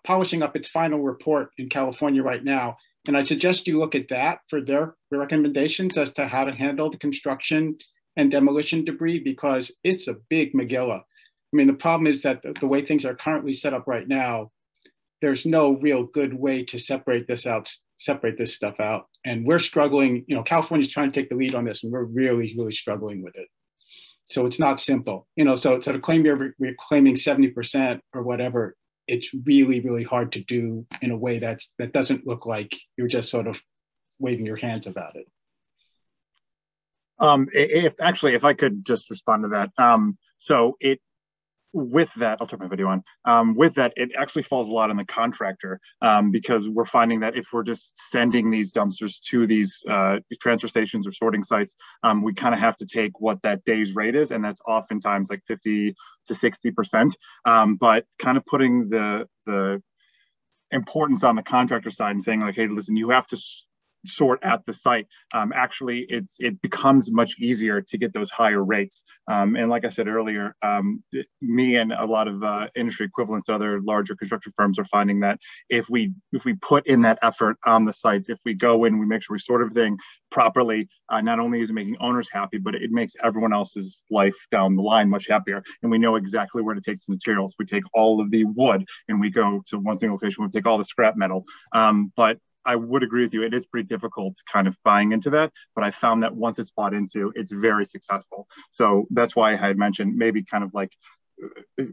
polishing up its final report in California right now. And I suggest you look at that for their recommendations as to how to handle the construction and demolition debris, because it's a big Megillah. I mean, the problem is that the way things are currently set up right now, there's no real good way to separate this stuff out. And we're struggling, California's trying to take the lead on this, and we're really, really struggling with it. So it's not simple, so to claim you're claiming 70% or whatever, it's really, really hard to do in a way that doesn't look like you're just sort of waving your hands about it. If I could just respond to that. With that, I'll turn my video on. With that, it actually falls a lot on the contractor, because we're finding that if we're just sending these dumpsters to these transfer stations or sorting sites, we kind of have to take what that day's rate is, and that's oftentimes like 50 to 60%. But kind of putting the importance on the contractor side and saying like, hey, listen, you have to sort at the site, actually it becomes much easier to get those higher rates. And like I said earlier, me and a lot of industry equivalents, other larger construction firms are finding that if we put in that effort on the sites, if we go in, we make sure we sort everything properly, not only is it making owners happy, but it makes everyone else's life down the line much happier. And we know exactly where to take some materials. We take all of the wood and we go to one single location, we take all the scrap metal. But I would agree with you. It is pretty difficult kind of buying into that, but I found that once it's bought into, it's very successful. So that's why I had mentioned maybe kind of like,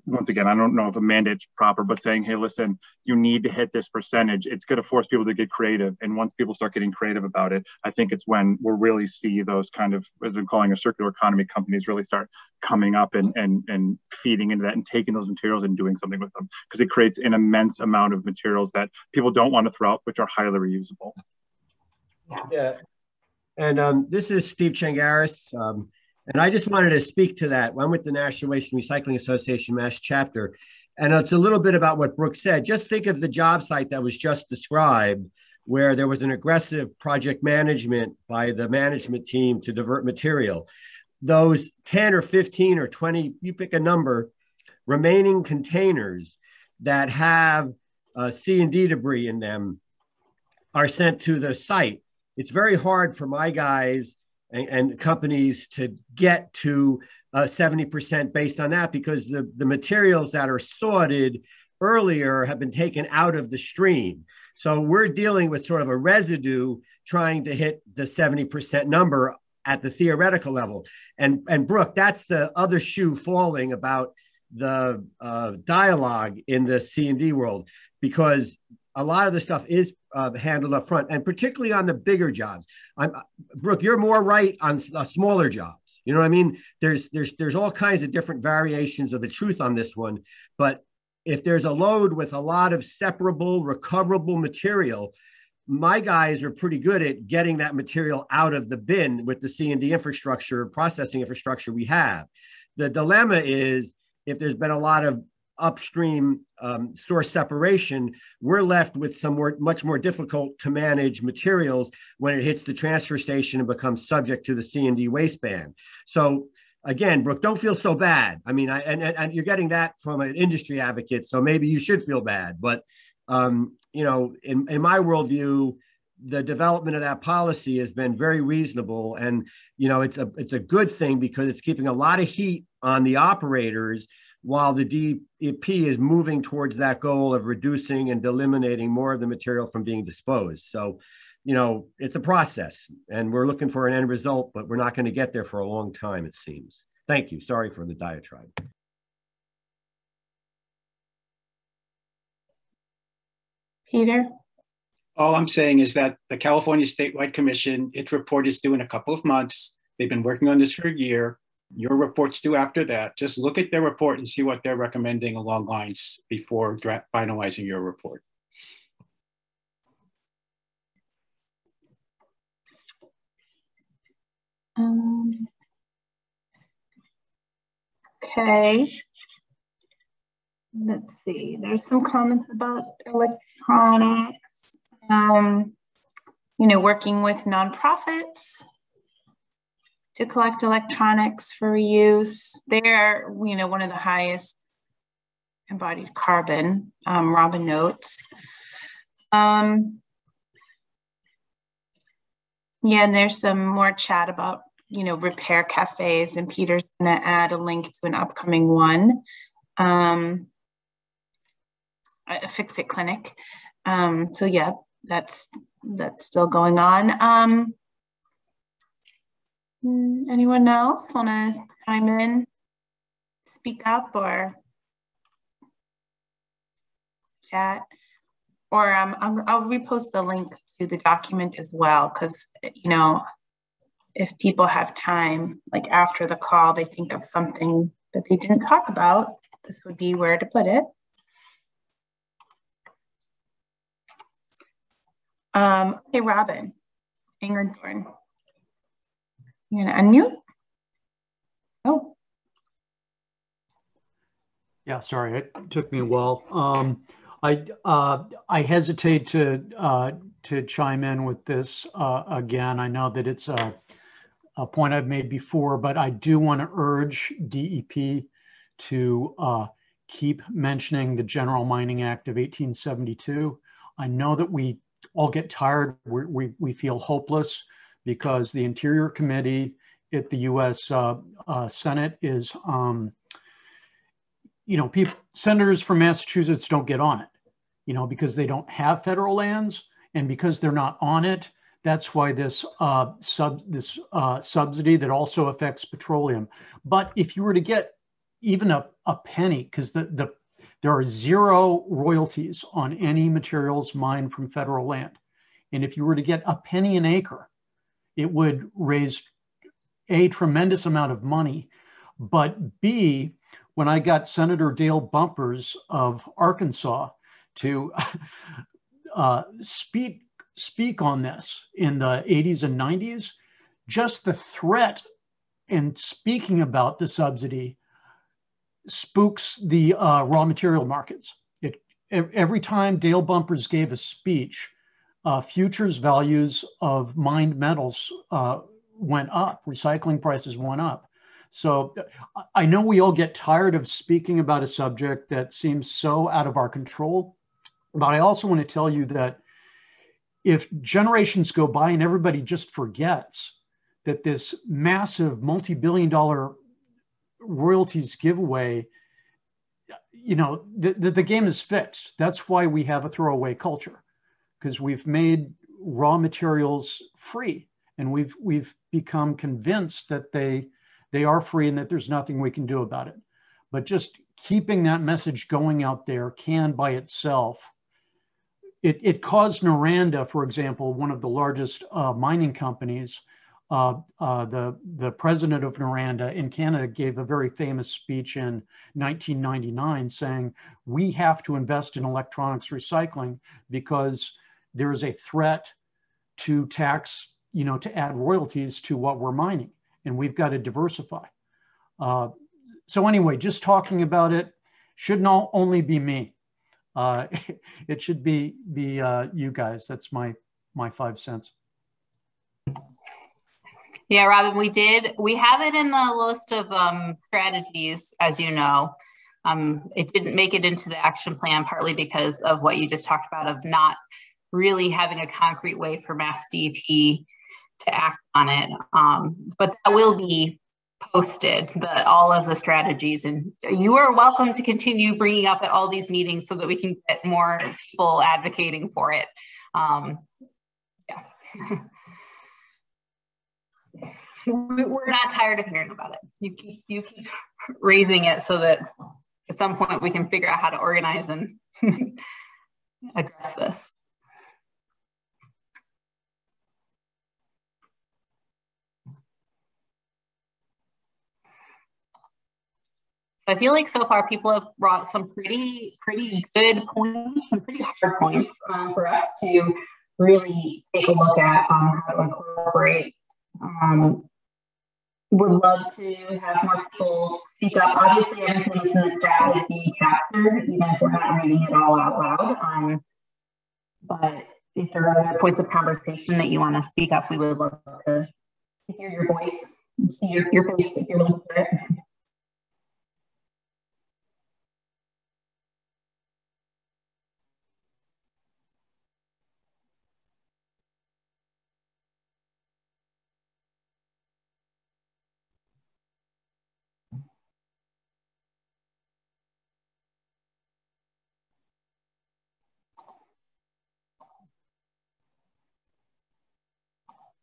once again, I don't know if a mandate's proper, but saying, hey, listen, you need to hit this percentage. It's going to force people to get creative. And once people start getting creative about it, I think it's when we'll really see those kind of, as I'm calling a circular economy companies, really start coming up and feeding into that and taking those materials and doing something with them, because it creates an immense amount of materials that people don't want to throw out, which are highly reusable. Yeah. And this is Steve Changaris. And I just wanted to speak to that. I'm with the National Waste and Recycling Association Mass Chapter. And it's a little bit about what Brooke said. Just think of the job site that was just described, where there was an aggressive project management by the management team to divert material. Those 10 or 15 or 20, you pick a number, remaining containers that have C&D debris in them are sent to the site. It's very hard for my guys and companies to get to 70% based on that, because the materials that are sorted earlier have been taken out of the stream. So we're dealing with sort of a residue trying to hit the 70% number at the theoretical level. And Brooke, that's the other shoe falling about the dialogue in the C&D world, because a lot of the stuff is handled up front, and particularly on the bigger jobs. Brooke, you're more right on smaller jobs. You know what I mean? There's all kinds of different variations of the truth on this one. But if there's a load with a lot of separable, recoverable material, my guys are pretty good at getting that material out of the bin with the C&D infrastructure, processing infrastructure we have. The dilemma is, if there's been a lot of upstream source separation, we're left with some much more difficult to manage materials when it hits the transfer station and becomes subject to the C&D waste ban. So again, Brooke, don't feel so bad. I mean, and you're getting that from an industry advocate, so maybe you should feel bad. But you know, in my worldview, the development of that policy has been very reasonable, and you know, it's a good thing because it's keeping a lot of heat on the operators, while the DEP is moving towards that goal of reducing and eliminating more of the material from being disposed. So, you know, it's a process, and we're looking for an end result, but we're not going to get there for a long time, it seems. Thank you. Sorry for the diatribe. Peter? All I'm saying is that the California Statewide Commission, its report is due in a couple of months. They've been working on this for a year. Your report's due after that. Just look at their report and see what they're recommending along lines before finalizing your report. Okay. Let's see. There's some comments about electronics. You know, working with nonprofits to collect electronics for reuse. They're, you know, one of the highest embodied carbon, Robin notes. Yeah, and there's some more chat about, you know, repair cafes, and Peter's gonna add a link to an upcoming one, a fix-it clinic. So yeah, that's still going on. Anyone else want to chime in, speak up, or chat? Or I'll repost the link to the document as well, because, you know, if people have time, like after the call, they think of something that they didn't talk about, this would be where to put it. Hey, Robin Ingerthorn. You gonna unmute? Oh. Yeah, sorry, it took me a while. I hesitate to to chime in with this again. I know that it's a point I've made before, but I do want to urge DEP to keep mentioning the General Mining Act of 1872. I know that we all get tired, we feel hopeless because the Interior Committee at the US Senate is, senators from Massachusetts don't get on it, because they don't have federal lands, and because they're not on it, that's why this subsidy that also affects petroleum. But if you were to get even a penny, because there are 0 royalties on any materials mined from federal land, and if you were to get a penny an acre, it would raise a tremendous amount of money, but B, when I got Senator Dale Bumpers of Arkansas to speak on this in the 80s and 90s, just the threat and speaking about the subsidy spooks the raw material markets. Every time Dale Bumpers gave a speech, futures values of mined metals went up, recycling prices went up. So I know we all get tired of speaking about a subject that seems so out of our control, but I also want to tell you that if generations go by and everybody just forgets that this massive multi-billion-dollar royalties giveaway, the game is fixed. That's why we have a throwaway culture, because we've made raw materials free, and we've become convinced that they are free and that there's nothing we can do about it. But just keeping that message going out there can by itself, it caused Noranda, for example, one of the largest mining companies, the president of Noranda in Canada gave a very famous speech in 1999 saying, we have to invest in electronics recycling because there is a threat to tax, to add royalties to what we're mining, and we've got to diversify. So anyway, just talking about it should not only be me. It should be you guys. That's my 5 cents. Yeah, Robin, we have it in the list of strategies, as you know. It didn't make it into the action plan, partly because of what you just talked about, of not really having a concrete way for MassDEP to act on it. But that will be posted, all of the strategies, and you are welcome to continue bringing up at all these meetings so that we can get more people advocating for it. Yeah. We're not tired of hearing about it. You keep raising it so that at some point we can figure out how to organize and address this. I feel like so far people have brought some pretty good points, some pretty hard points for us to really take a look at how to incorporate. Would love to have more people speak up. Obviously, everything that's in the chat is being captured, even if we're not reading it all out loud. But if there are other points of conversation that you want to speak up, we would love to hear your voice and see your face if you're looking for it.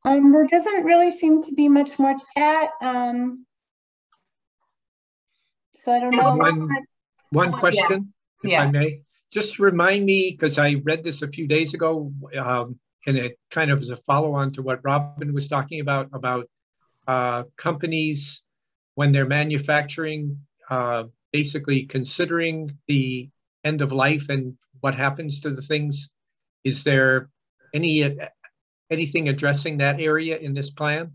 There doesn't really seem to be much more chat. So I don't know. One question, if I may. Just remind me, because I read this a few days ago, and it kind of is a follow-on to what Robin was talking about companies when they're manufacturing, basically considering the end of life and what happens to the things. Is there anything addressing that area in this plan?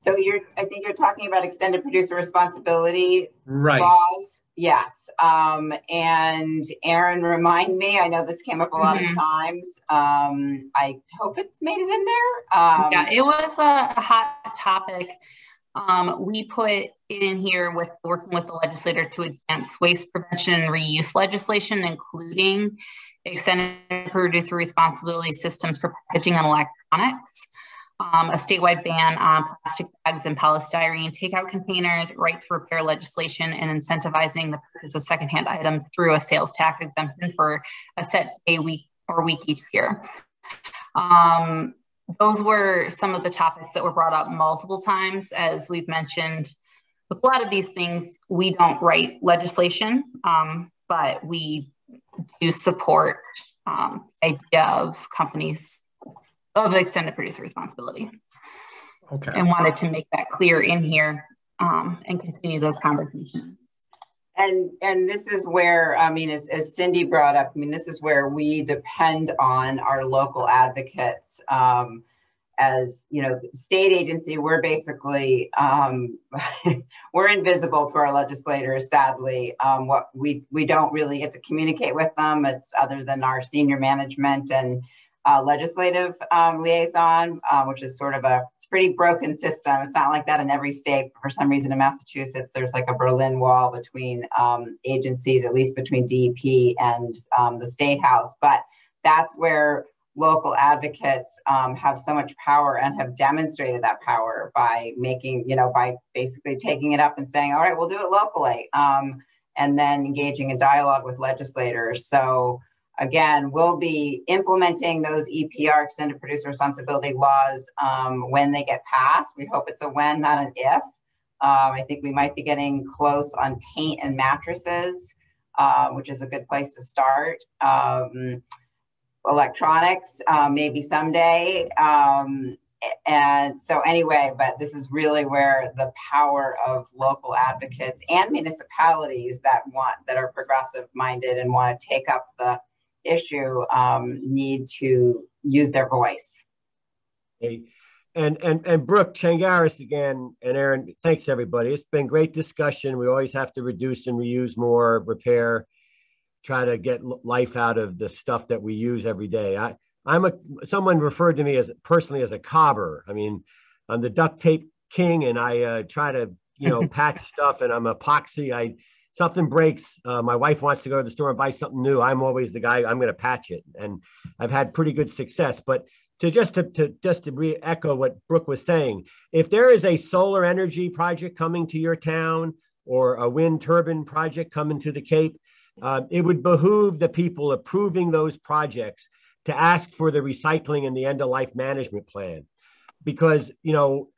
So I think you're talking about extended producer responsibility laws. Yes. And Aaron, remind me, I know this came up a lot of times. I hope it's made it in there. Yeah, it was a hot topic. We put in here with working with the legislator to advance waste prevention and reuse legislation, including extended producer responsibility systems for packaging and electronics, a statewide ban on plastic bags and polystyrene takeout containers, right to repair legislation, and incentivizing the purchase of secondhand items through a sales tax exemption for a set day, week each year. Those were some of the topics that were brought up multiple times. As we've mentioned, with a lot of these things, we don't write legislation, but we do support the idea of companies of extended producer responsibility. Okay. And wanted to make that clear in here and continue those conversations. And this is where, I mean, as Cindy brought up, I mean, this is where we depend on our local advocates. As you know, state agency, we're basically, we're invisible to our legislators, sadly. What we don't really get to communicate with them. It's other than our senior management and legislative liaison, which is sort of it's a pretty broken system. It's not like that in every state. For some reason in Massachusetts, there's like a Berlin Wall between agencies, at least between DEP and the State House. But that's where local advocates have so much power and have demonstrated that power by making, by basically taking it up and saying, all right, we'll do it locally, and then engaging in dialogue with legislators. So again, we'll be implementing those EPR, extended producer responsibility laws, when they get passed. We hope it's a when, not an if. I think we might be getting close on paint and mattresses, which is a good place to start. Electronics, maybe someday. And so anyway, but this is really where the power of local advocates and municipalities that are progressive minded and want to take up the issue need to use their voice. Hey, and Brooke Changaris again, and Aaron, thanks everybody. It's been great discussion. We always have to reduce and reuse more, repair, try to get life out of the stuff that we use every day. Someone referred to me personally as a cobber. I mean, I'm the duct tape king, and I try to patch stuff, and I'm epoxy. Something breaks, my wife wants to go to the store and buy something new. I'm always the guy, I'm going to patch it. And I've had pretty good success. But just to re-echo what Brooke was saying, if there is a solar energy project coming to your town or a wind turbine project coming to the Cape, it would behoove the people approving those projects to ask for the recycling and the end-of-life management plan. Because,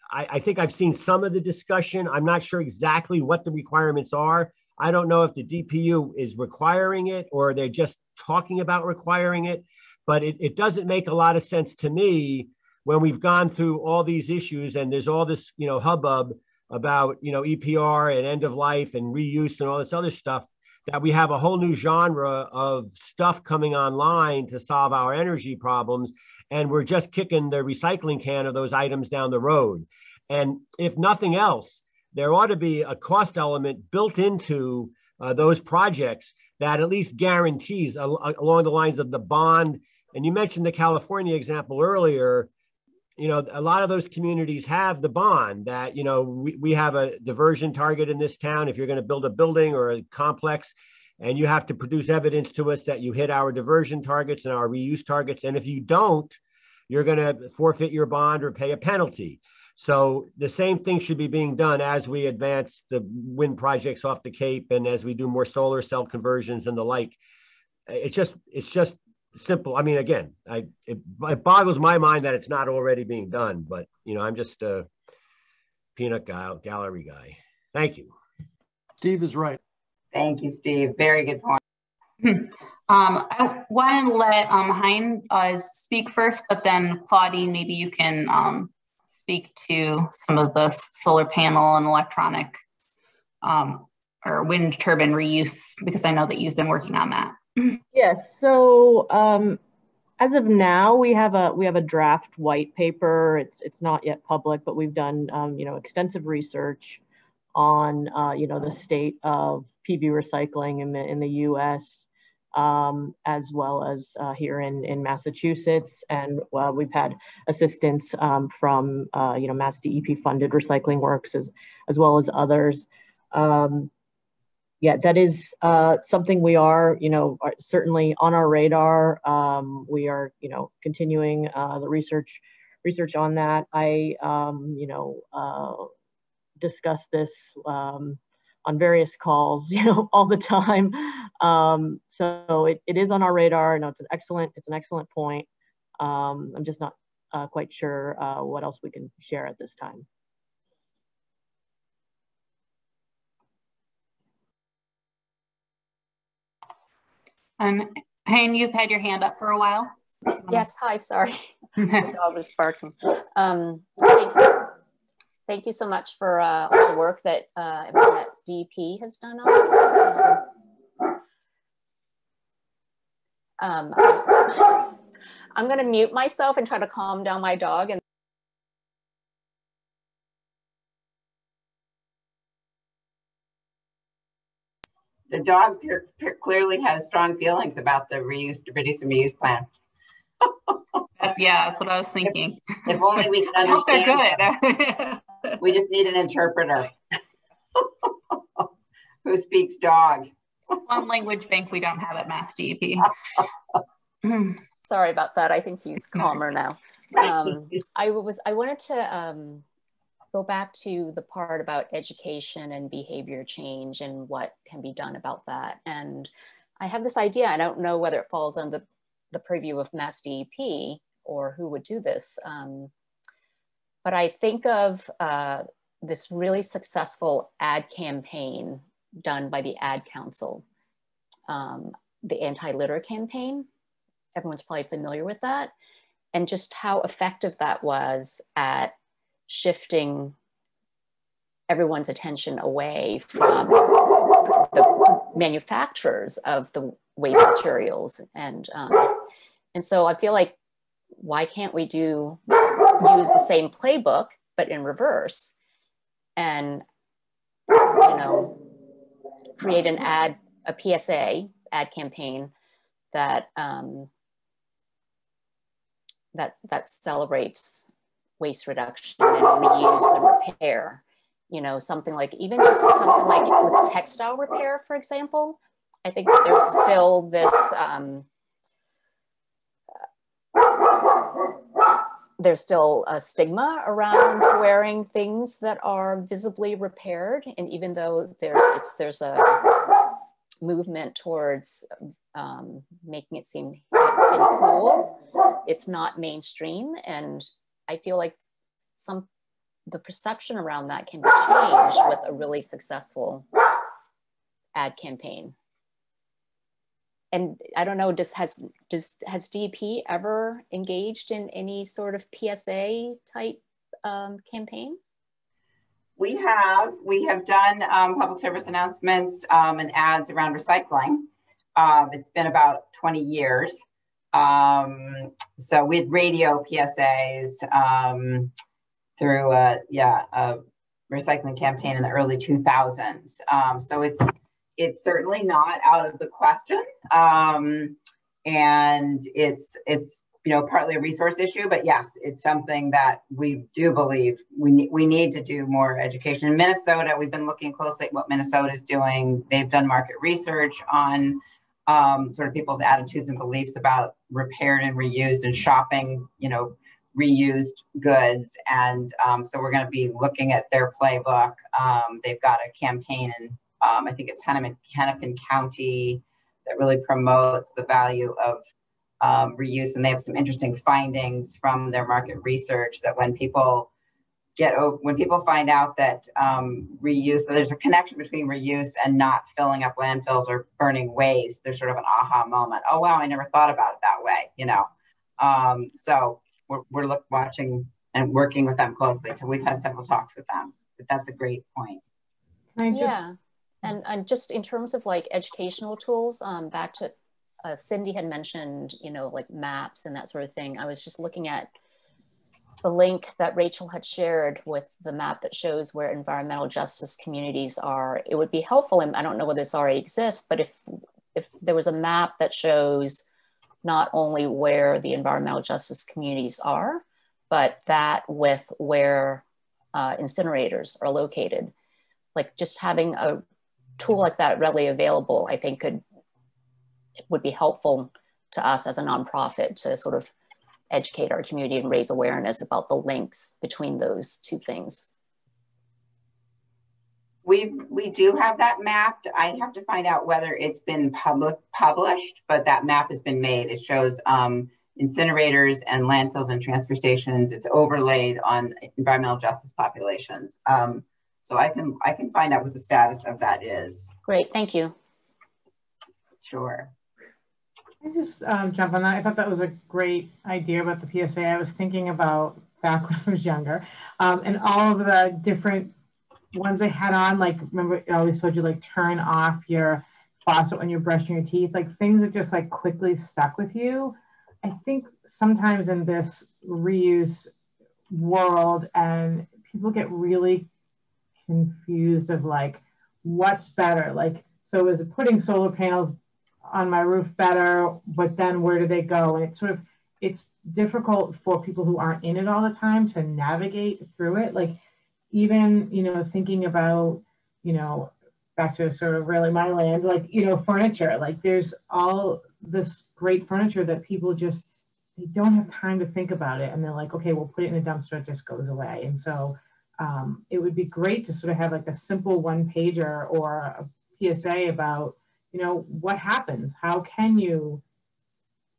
I think I've seen some of the discussion. I'm not sure exactly what the requirements are. I don't know if the DPU is requiring it or they're just talking about requiring it, but it doesn't make a lot of sense to me when we've gone through all these issues and there's all this, hubbub about, EPR and end of life and reuse and all this other stuff, that we have a whole new genre of stuff coming online to solve our energy problems. And we're just kicking the recycling can of those items down the road. And if nothing else, there ought to be a cost element built into those projects that at least guarantees along the lines of the bond. And you mentioned the California example earlier. A lot of those communities have the bond that, we have a diversion target in this town. If you're going to build a building or a complex, and you have to produce evidence to us that you hit our diversion targets and our reuse targets. And if you don't, you're going to forfeit your bond or pay a penalty. So the same thing should be being done as we advance the wind projects off the Cape and as we do more solar cell conversions and the like. It's just simple. I mean, again, it boggles my mind that it's not already being done, but I'm just a peanut gallery guy. Thank you. Steve is right. Thank you, Steve. Very good point. I want to let Hein speak first, but then Claudine, maybe you can speak to some of the solar panel and electronic or wind turbine reuse, because I know that you've been working on that. Yes. So As of now, we have a draft white paper. It's not yet public, but we've done you know, extensive research on you know, the state of PV recycling in the U.S. As well as here in Massachusetts, and we've had assistance from you know, MassDEP funded recycling works as well as others. Yeah, that is something we are, you know, certainly on our radar. We are, you know, continuing the research on that. I, you know, discuss this on various calls, you know, all the time. So it is on our radar. No, it's an excellent point. I'm just not quite sure what else we can share at this time. Hayne, you've had your hand up for a while. Yes, hi, sorry. The dog was barking. Thank you so much for all the work that DEP has done on this. I'm going to mute myself and try to calm down my dog. And the dog clearly has strong feelings about the reduce and reuse plan. That's what I was thinking. If only we could understand. I hope they're good. We just need an interpreter who speaks dog. One language bank we don't have at MassDEP. Sorry about that. I think he's calmer now. I wanted to go back to the part about education and behavior change and what can be done about that. And I have this idea. I don't know whether it falls under the purview of MassDEP or who would do this. But I think of this really successful ad campaign done by the Ad Council, the anti-litter campaign. Everyone's probably familiar with that. And just how effective that was at shifting everyone's attention away from the manufacturers of the waste materials. And so I feel like, why can't we use the same playbook, but in reverse, and, you know, create a PSA ad campaign that that celebrates waste reduction and reuse and repair. You know, something like with textile repair, for example. I think that there's still this there's still a stigma around wearing things that are visibly repaired, and even though there's a movement towards making it seem cool, it's not mainstream. And I feel like the perception around that can be changed with a really successful ad campaign. And I don't know, has DEP ever engaged in any sort of PSA type campaign? We have done public service announcements and ads around recycling. It's been about 20 years. So we had radio PSAs through a recycling campaign in the early 2000s. So it's certainly not out of the question. And it's you know, partly a resource issue, but yes, it's something that we do believe we need to do more education. In Minnesota, we've been looking closely at what Minnesota is doing. They've done market research on sort of people's attitudes and beliefs about repaired and reused and shopping, you know, reused goods. And so we're going to be looking at their playbook. They've got a campaign in, I think it's Hennepin County, that really promotes the value of reuse. And they have some interesting findings from their market research that when people find out that reuse, there's a connection between reuse and not filling up landfills or burning waste, there's sort of an aha moment. Oh, wow, I never thought about it that way, you know? So we're watching and working with them closely. So we've had several talks with them, but that's a great point. Yeah, and just in terms of like educational tools, back to Cindy had mentioned, you know, like maps and that sort of thing. I was just looking at the link that Rachel had shared with the map that shows where environmental justice communities are. It would be helpful, and I don't know whether this already exists, but if there was a map that shows not only where the environmental justice communities are, but that with where incinerators are located, like just having a tool like that readily available, I think would be helpful to us as a nonprofit to sort of educate our community and raise awareness about the links between those two things. We do have that mapped. I have to find out whether it's been published, but that map has been made. It shows incinerators and landfills and transfer stations. It's overlaid on environmental justice populations. So I can find out what the status of that is. Great, thank you. Sure. I just jump on that. I thought that was a great idea about the PSA. I was thinking about back when I was younger, and all of the different ones they had on, like, remember it always told you like turn off your faucet when you're brushing your teeth, like things that just like quickly stuck with you. I think sometimes in this reuse world, and people get really confused of like, what's better? Like, so is it putting solar panels on my roof better, but then where do they go? And it's difficult for people who aren't in it all the time to navigate through it. Like, even, you know, thinking about, you know, back to sort of really my land, like, you know, furniture, like there's all this great furniture that people just, they don't have time to think about it. And they're like, okay, we'll put it in a dumpster, it just goes away. And so it would be great to sort of have like a simple one pager or a PSA about, you know, what happens? How can you,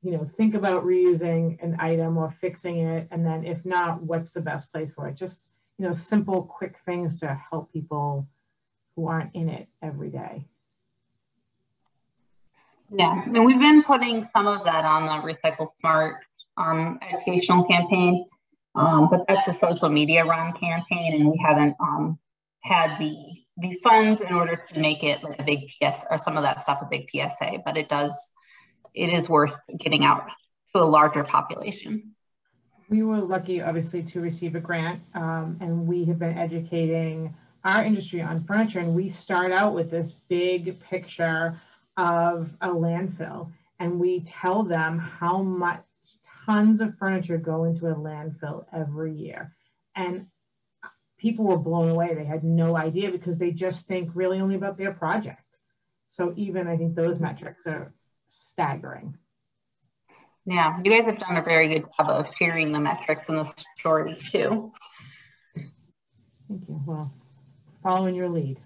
you know, think about reusing an item or fixing it? And then if not, what's the best place for it? Just, you know, simple, quick things to help people who aren't in it every day. Yeah, and we've been putting some of that on the Recycle Smart educational campaign, but that's a social media run campaign, and we haven't had the funds in order to make it like a big PSA, or some of that stuff a big PSA, but it is worth getting out to a larger population. We were lucky, obviously, to receive a grant, and we have been educating our industry on furniture. And we start out with this big picture of a landfill, and we tell them how much tons of furniture go into a landfill every year. And people were blown away. They had no idea, because they just think really only about their project. So even I think those metrics are staggering. Yeah, you guys have done a very good job of sharing the metrics and the stories too. Thank you. Well, following your lead.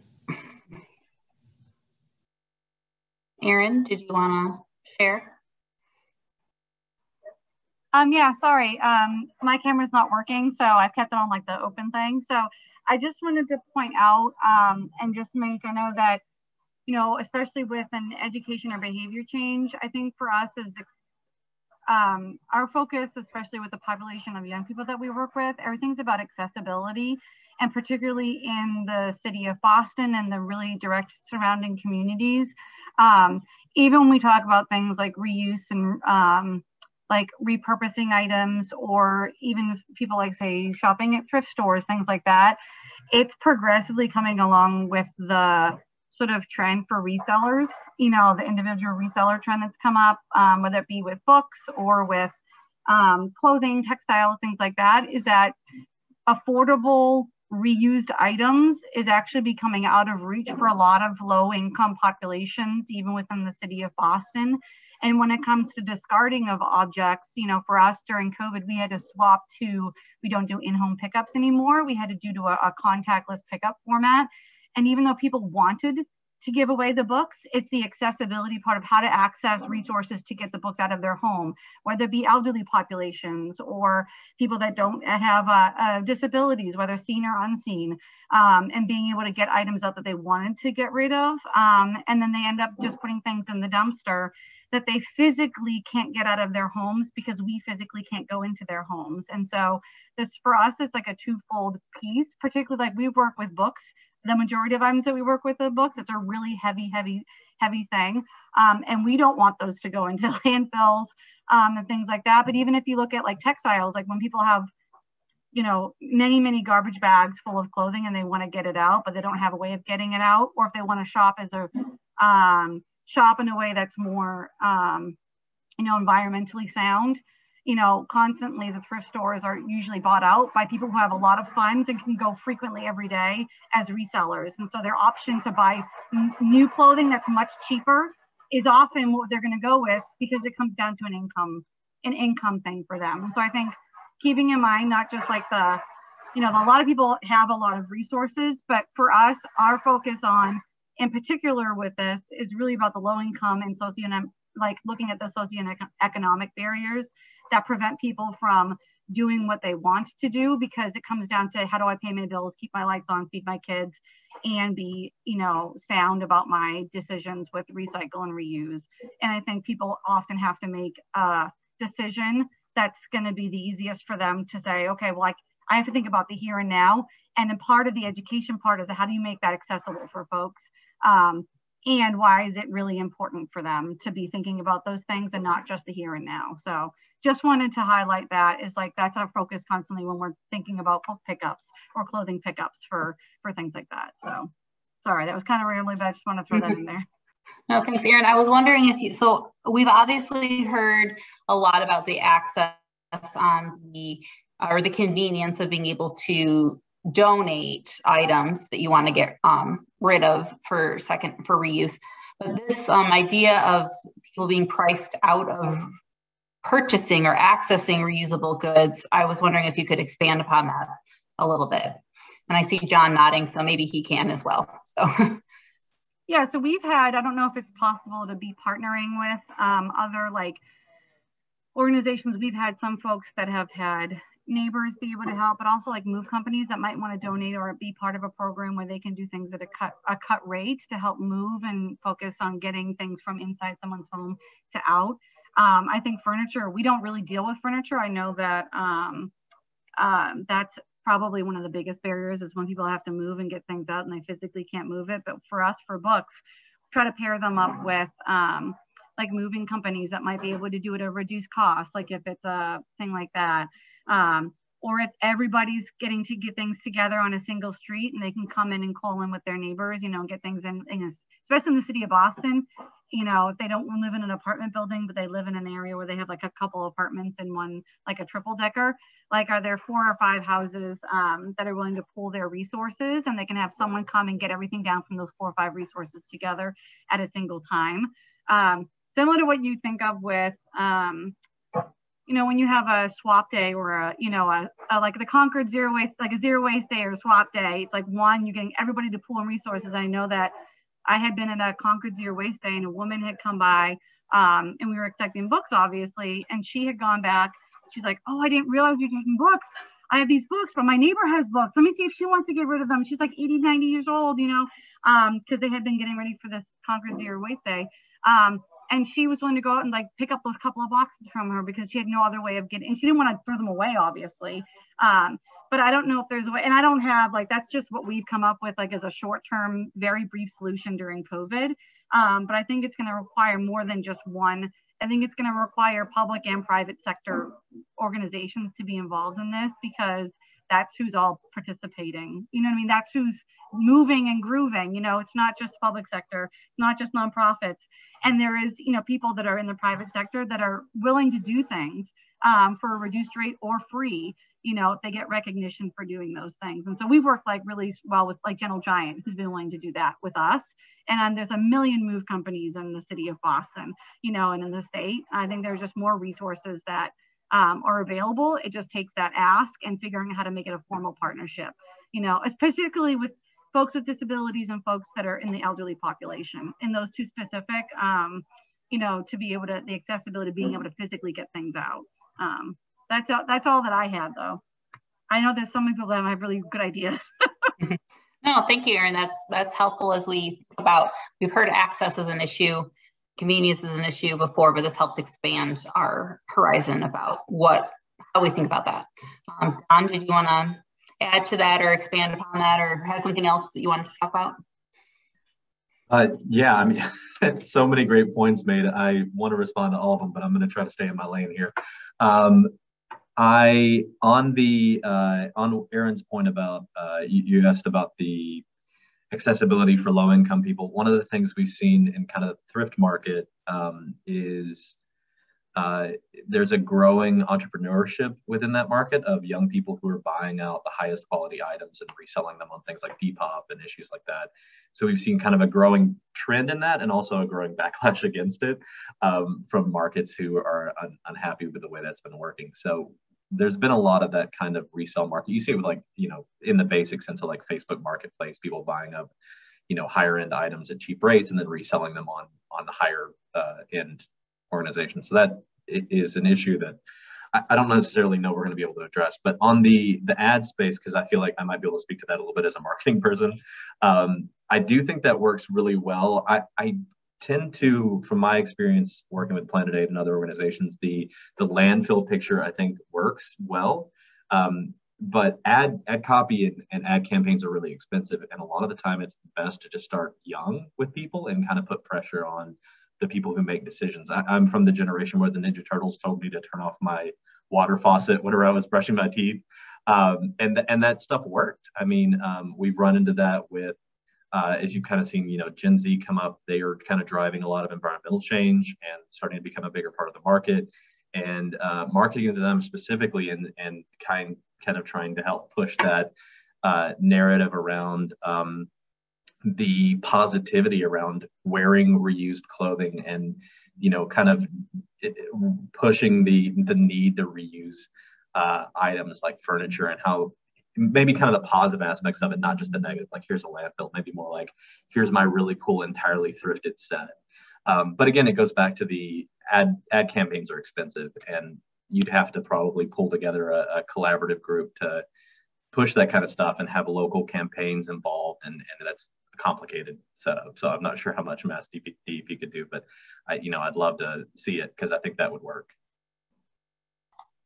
Erin, did you want to share? Yeah, sorry. My camera's not working, so I've kept it on like the open thing. So I just wanted to point out and just make, I know that, you know, especially with an education or behavior change, I think for us is our focus, especially with the population of young people that we work with, everything's about accessibility, and particularly in the city of Boston and the really direct surrounding communities. Even when we talk about things like reuse and like repurposing items, or even people like say shopping at thrift stores, things like that, it's progressively coming along with the sort of trend for resellers, you know, the individual reseller trend that's come up, whether it be with books or with clothing, textiles, things like that, is that affordable reused items is actually becoming out of reach for a lot of low income populations, even within the city of Boston. And when it comes to discarding of objects, you know, for us during COVID, we had to swap to, we don't do in-home pickups anymore. We had to do to a contactless pickup format. And even though people wanted to give away the books, it's the accessibility part of how to access resources to get the books out of their home, whether it be elderly populations or people that don't have disabilities, whether seen or unseen, and being able to get items out that they wanted to get rid of. And then they end up just putting things in the dumpster that they physically can't get out of their homes because we physically can't go into their homes. And so this, for us, it's like a twofold piece, particularly like we work with books. The majority of items that we work with the books, it's a really heavy thing. And we don't want those to go into landfills and things like that. But even if you look at like textiles, like when people have, you know, many garbage bags full of clothing and they want to get it out, but they don't have a way of getting it out, or if they want to shop as a shop in a way that's more, you know, environmentally sound, you know, constantly the thrift stores are usually bought out by people who have a lot of funds and can go frequently every day as resellers. And so their option to buy new clothing that's much cheaper is often what they're going to go with, because it comes down to an income thing for them. And so I think keeping in mind, not just like the, you know, a lot of people have a lot of resources, but for us, our focus on, in particular with this, is really about the low income and like looking at the socioeconomic barriers that prevent people from doing what they want to do, because it comes down to, how do I pay my bills, keep my lights on, feed my kids, and be, you know, sound about my decisions with recycle and reuse. And I think people often have to make a decision that's going to be the easiest for them to say, okay, well, I have to think about the here and now. And then part of the education part is how do you make that accessible for folks? And why is it really important for them to be thinking about those things and not just the here and now? So just wanted to highlight that, is like, that's our focus constantly when we're thinking about book pickups or clothing pickups for things like that. So sorry, that was kind of rambling, but I just want to throw that in there. No, thanks, Erin. I was wondering if so we've obviously heard a lot about the access on or the convenience of being able to donate items that you want to get rid of for reuse. But this idea of people being priced out of purchasing or accessing reusable goods, I was wondering if you could expand upon that a little bit. And I see John nodding, so maybe he can as well. So. Yeah, so we've had, I don't know if it's possible to be partnering with other like organizations. We've had some folks that have had neighbors be able to help, but also like move companies that might want to donate or be part of a program where they can do things at a cut rate to help move and focus on getting things from inside someone's home to out. I think furniture, we don't really deal with furniture. I know that that's probably one of the biggest barriers, is when people have to move and get things out and they physically can't move it. But for us, for books, try to pair them up with like moving companies that might be able to do it at a reduced cost, like if it's a thing like that. Or if everybody's getting to get things together on a single street and they can come in and call in with their neighbors, you know, get things in especially in the city of Boston, you know, if they don't live in an apartment building, but they live in an area where they have like a couple apartments in one, like a triple decker, like are there 4 or 5 houses that are willing to pool their resources, and they can have someone come and get everything down from those 4 or 5 resources together at a single time. Similar to what you think of with, you know, when you have a swap day or a, you know, like the Concord zero waste, like a zero waste day or swap day, it's like one, you're getting everybody to pool in resources. I know that I had been in a Concord zero waste day and a woman had come by and we were accepting books, obviously. And she had gone back. She's like, oh, I didn't realize you're taking books. I have these books, but my neighbor has books. Let me see if she wants to get rid of them. She's like 80, 90 years old, you know, because they had been getting ready for this Concord zero waste day. And she was willing to go out and like pick up those couple of boxes from her because she had no other way of getting, and she didn't want to throw them away, obviously. But I don't know if there's a way, and I don't have, like, that's just what we've come up with, like, as a short-term, very brief solution during COVID. But I think it's going to require more than just one. I think it's going to require public and private sector organizations to be involved in this, because that's who's all participating. You know what I mean? That's who's moving and grooving. You know, it's not just public sector, it's not just nonprofits. And there is, you know, people that are in the private sector that are willing to do things for a reduced rate or free, you know, if they get recognition for doing those things. And so we've worked like really well with like Gentle Giant, who's been willing to do that with us. And there's a million move companies in the city of Boston, you know, and in the state. I think there's just more resources that are available. It just takes that ask and figuring out how to make it a formal partnership, you know, particularly with folks with disabilities and folks that are in the elderly population. In those two specific, you know, to be able to, the accessibility, being able to physically get things out. That's all that I had, though. I know there's some people that have really good ideas. No, thank you, Erin. That's helpful as we think about, we've heard access as an issue, convenience is an issue before, but this helps expand our horizon about how we think about that. Don, did you want to add to that or expand upon that, or have something else that you want to talk about? Yeah, I mean, so many great points made. I want to respond to all of them, but I'm going to try to stay in my lane here. On Aaron's point about, you asked about the accessibility for low-income people. One of the things we've seen in kind of the thrift market is there's a growing entrepreneurship within that market of young people who are buying out the highest quality items and reselling them on things like Depop and issues like that. So we've seen kind of a growing trend in that, and also a growing backlash against it from markets who are unhappy with the way that's been working. So there's been a lot of that kind of resale market. You see it with, like, you know, in the basic sense of like Facebook Marketplace, people buying up, you know, higher end items at cheap rates and then reselling them on the higher end organizations. So that is an issue that I don't necessarily know we're going to be able to address. But on the ad space, because I feel like I might be able to speak to that a little bit as a marketing person, I do think that works really well. I tend to, from my experience working with Planet Aid and other organizations, the landfill picture I think works well. But ad copy and ad campaigns are really expensive, and a lot of the time it's best to just start young with people and kind of put pressure on the people who make decisions. I'm from the generation where the Ninja Turtles told me to turn off my water faucet whenever I was brushing my teeth, and that stuff worked. I mean, we've run into that with, as you've kind of seen, you know, Gen Z come up. They are kind of driving a lot of environmental change and starting to become a bigger part of the market, and marketing to them specifically, and kind of trying to help push that narrative around the positivity around wearing reused clothing, and, you know, kind of pushing the need to reuse items like furniture, and how maybe kind of the positive aspects of it, not just the negative, like here's a landfill, maybe more like here's my really cool entirely thrifted set. But again, it goes back to the ad campaigns are expensive, and you'd have to probably pull together a collaborative group to push that kind of stuff and have local campaigns involved, and that's a complicated setup. So I'm not sure how much MassDEP could do, but I'd love to see it, because I think that would work.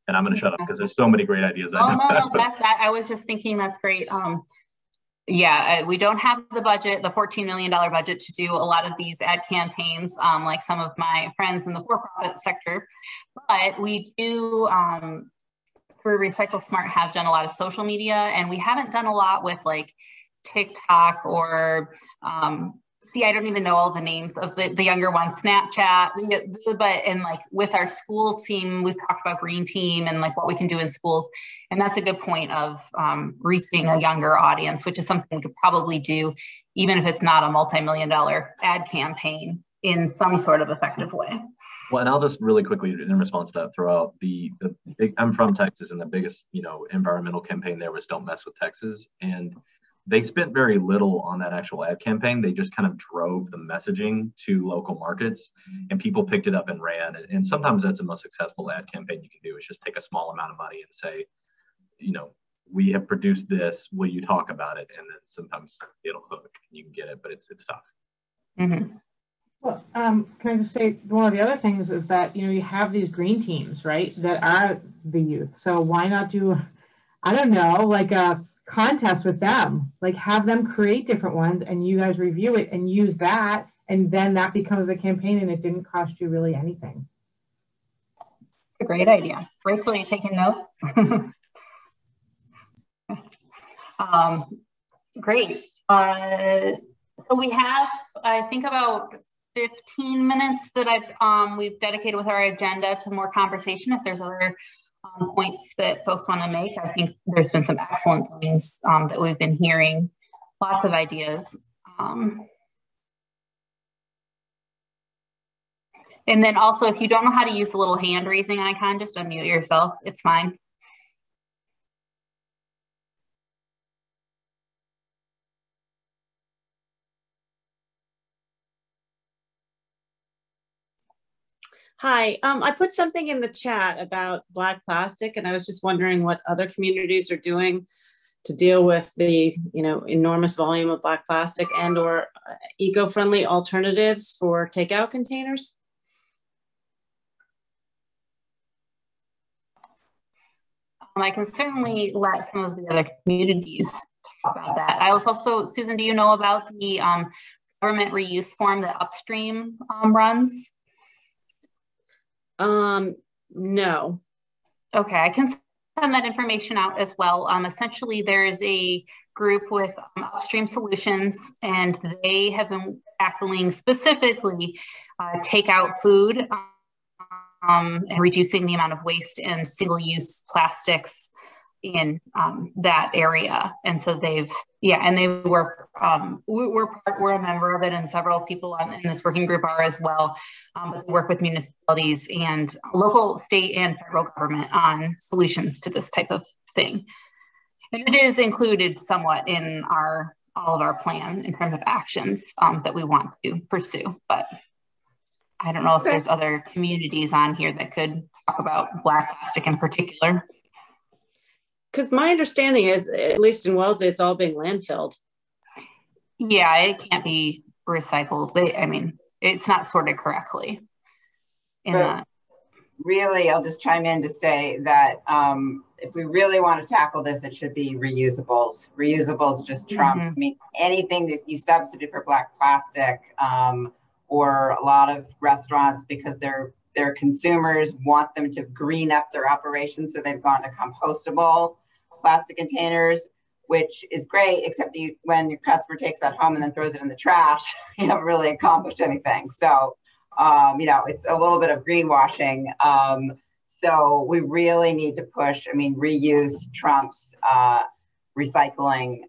And I'm going to shut up because there's so many great ideas. I was just thinking that's great. Yeah, we don't have the budget, the $14 million budget, to do a lot of these ad campaigns like some of my friends in the for-profit sector, but we do, through Recycle Smart, have done a lot of social media, and we haven't done a lot with like TikTok or I don't even know all the names of the younger ones, Snapchat, and like with our school team, we've talked about Green Team and like what we can do in schools. And that's a good point of reaching a younger audience, which is something we could probably do, even if it's not a multi-million-dollar ad campaign, in some sort of effective way. Well, and I'll just really quickly, in response to that, throw out the big, I'm from Texas, and the biggest, environmental campaign there was Don't Mess with Texas. And they spent very little on that actual ad campaign. They just kind of drove the messaging to local markets, and people picked it up and ran. And sometimes that's the most successful ad campaign you can do, is just take a small amount of money and say, we have produced this, will you talk about it? And then sometimes it'll hook and you can get it, but it's tough. Mm-hmm. Well, can I just say, one of the other things is that, you have these green teams, right, that are the youth. So why not do, I don't know, like a contest with them, like have them create different ones and you guys review it and use that, and then that becomes the campaign, and it didn't cost you really anything. A great idea. Rachel, are you taking notes? Great. So we have, I think, about 15 minutes that we've dedicated with our agenda to more conversation. If there's other points that folks want to make, I think there's been some excellent things that we've been hearing, lots of ideas. And then also, if you don't know how to use the little hand raising icon, just unmute yourself. It's fine. Hi, I put something in the chat about black plastic, and I was just wondering what other communities are doing to deal with the, enormous volume of black plastic, and or eco-friendly alternatives for takeout containers. I can certainly let some of the other communities talk about that. I was also, Susan, do you know about the government reuse form that Upstream runs? No. Okay, I can send that information out as well. Essentially, there's a group with Upstream Solutions, and they have been tackling specifically takeout food and reducing the amount of waste and single-use plastics in that area. And so they've, and they work, we're a member of it, and several people in this working group are as well. But they work with municipalities and local, state, and federal government on solutions to this type of thing. And it is included somewhat in all of our plan in terms of actions that we want to pursue. But I don't know if there's other communities on here that could talk about black plastic in particular. Because my understanding is, at least in Wellesley, it's all being landfilled. Yeah, it can't be recycled. I mean, it's not sorted correctly. Really, I'll just chime in to say that if we really want to tackle this, it should be reusables. Reusables just trump. I mean, anything that you substitute for black plastic, or a lot of restaurants, because their consumers want them to green up their operations, so they've gone to compostable plastic containers, which is great, except when your customer takes that home and then throws it in the trash, you haven't really accomplished anything. So, it's a little bit of greenwashing. So we really need to push, reuse trumps recycling,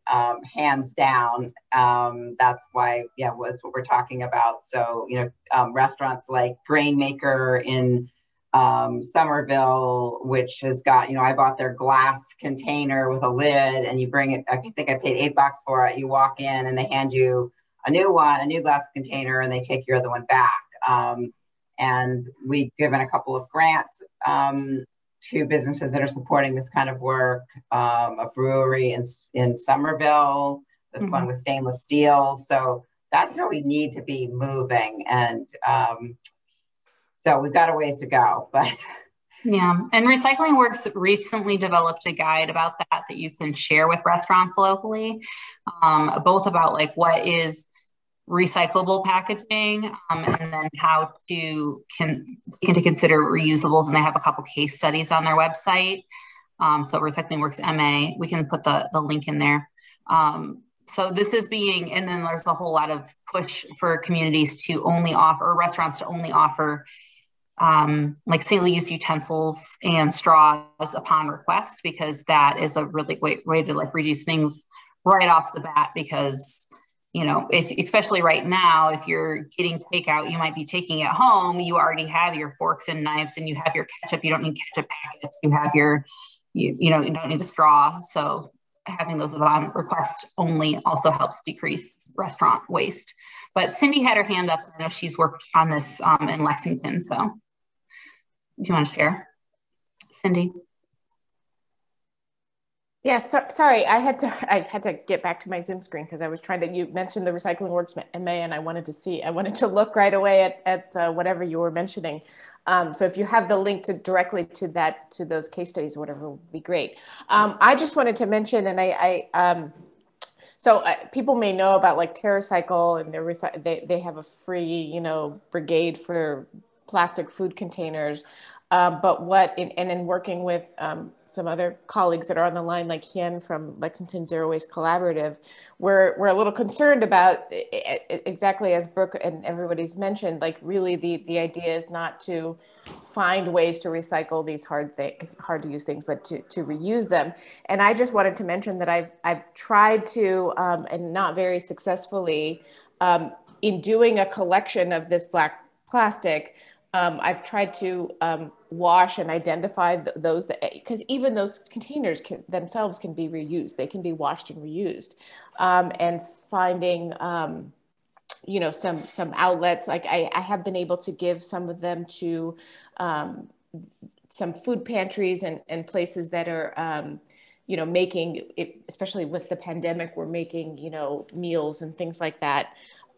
hands down. That's why, was what we're talking about. So, restaurants like Grainmaker in Somerville, which has got, I bought their glass container with a lid, and you bring it, I think I paid $8 for it. You walk in and they hand you a new glass container, and they take your other one back. And we've given a couple of grants to businesses that are supporting this kind of work. A brewery in Somerville that's going with stainless steel. So that's where we need to be moving. And so we've got a ways to go, but. Yeah, and Recycling Works recently developed a guide about that you can share with restaurants locally, both about like what is recyclable packaging, and then how to take into consider reusables. And they have a couple case studies on their website. So Recycling Works MA, we can put the link in there. So this is and then there's a whole lot of push for communities to only offer, or restaurants to only offer like single-use utensils and straws upon request, because that is a really great way to like reduce things right off the bat. Because especially right now, if you're getting takeout, you might be taking it home. You already have your forks and knives, and you have your ketchup. You don't need ketchup packets. You have you don't need a straw. So having those on request only also helps decrease restaurant waste. But Cindy had her hand up. I know she's worked on this in Lexington. So do you want to share, Cindy? Yeah, sorry, I had to get back to my Zoom screen because I was trying to, you mentioned the Recycling Works MA, and I wanted to look right away at whatever you were mentioning. So if you have the link directly to those case studies or whatever would be great. I just wanted to mention, and people may know about like TerraCycle, and they have a free, brigade for plastic food containers. But in working with some other colleagues that are on the line, like Hien from Lexington Zero Waste Collaborative, we're a little concerned about exactly as Brooke and everybody's mentioned, like really the idea is not to find ways to recycle these hard to use things, but to reuse them. And I just wanted to mention that I've tried to, and not very successfully, in doing a collection of this black plastic, I've tried to wash and identify those because even those containers themselves can be reused. They can be washed and reused. And finding, some outlets, like I have been able to give some of them to some food pantries and places that are, making it, especially with the pandemic, we're making, meals and things like that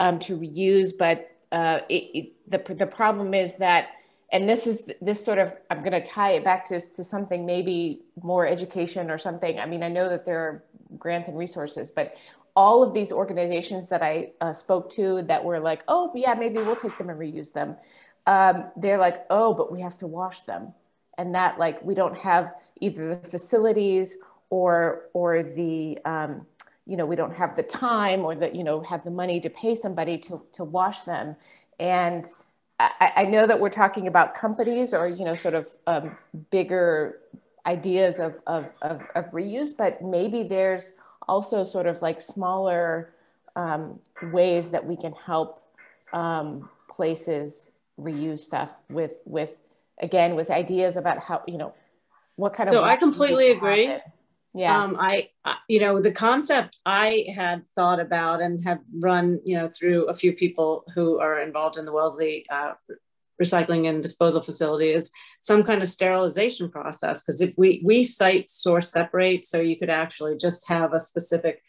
to reuse. But the problem is that, and this sort of, I'm going to tie it back to something, maybe more education or something. I mean, I know that there are grants and resources, but all of these organizations that I spoke to that were like, oh yeah, maybe we'll take them and reuse them. They're like, oh, but we have to wash them. And that, like, we don't have either the facilities or the, you know, we don't have the time or the, you know, have the money to pay somebody to wash them. And I know that we're talking about companies or, you know, sort of bigger ideas of reuse, but maybe there's also sort of like smaller ways that we can help places reuse stuff with again, with ideas about how, you know, what kind of. So I completely agree. Yeah. I you know, the concept I had thought about and have run, you know, through a few people who are involved in the Wellesley recycling and disposal facility is some kind of sterilization process. Because if we site source separate, so you could actually just have a specific,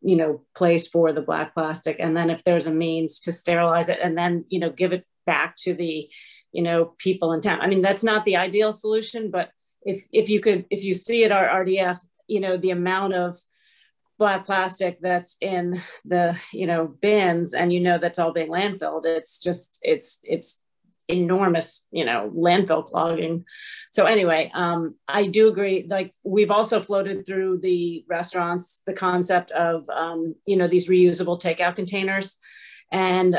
you know, place for the black plastic. And then if there's a means to sterilize it and then, you know, give it back to the, you know, people in town. I mean, that's not the ideal solution, but if you see at our RDF, you know, the amount of black plastic that's in the, you know, bins, and you know that's all being landfilled, it's just it's enormous, you know, landfill clogging. So anyway, I do agree. Like, we've also floated through the restaurants the concept of you know, these reusable takeout containers, and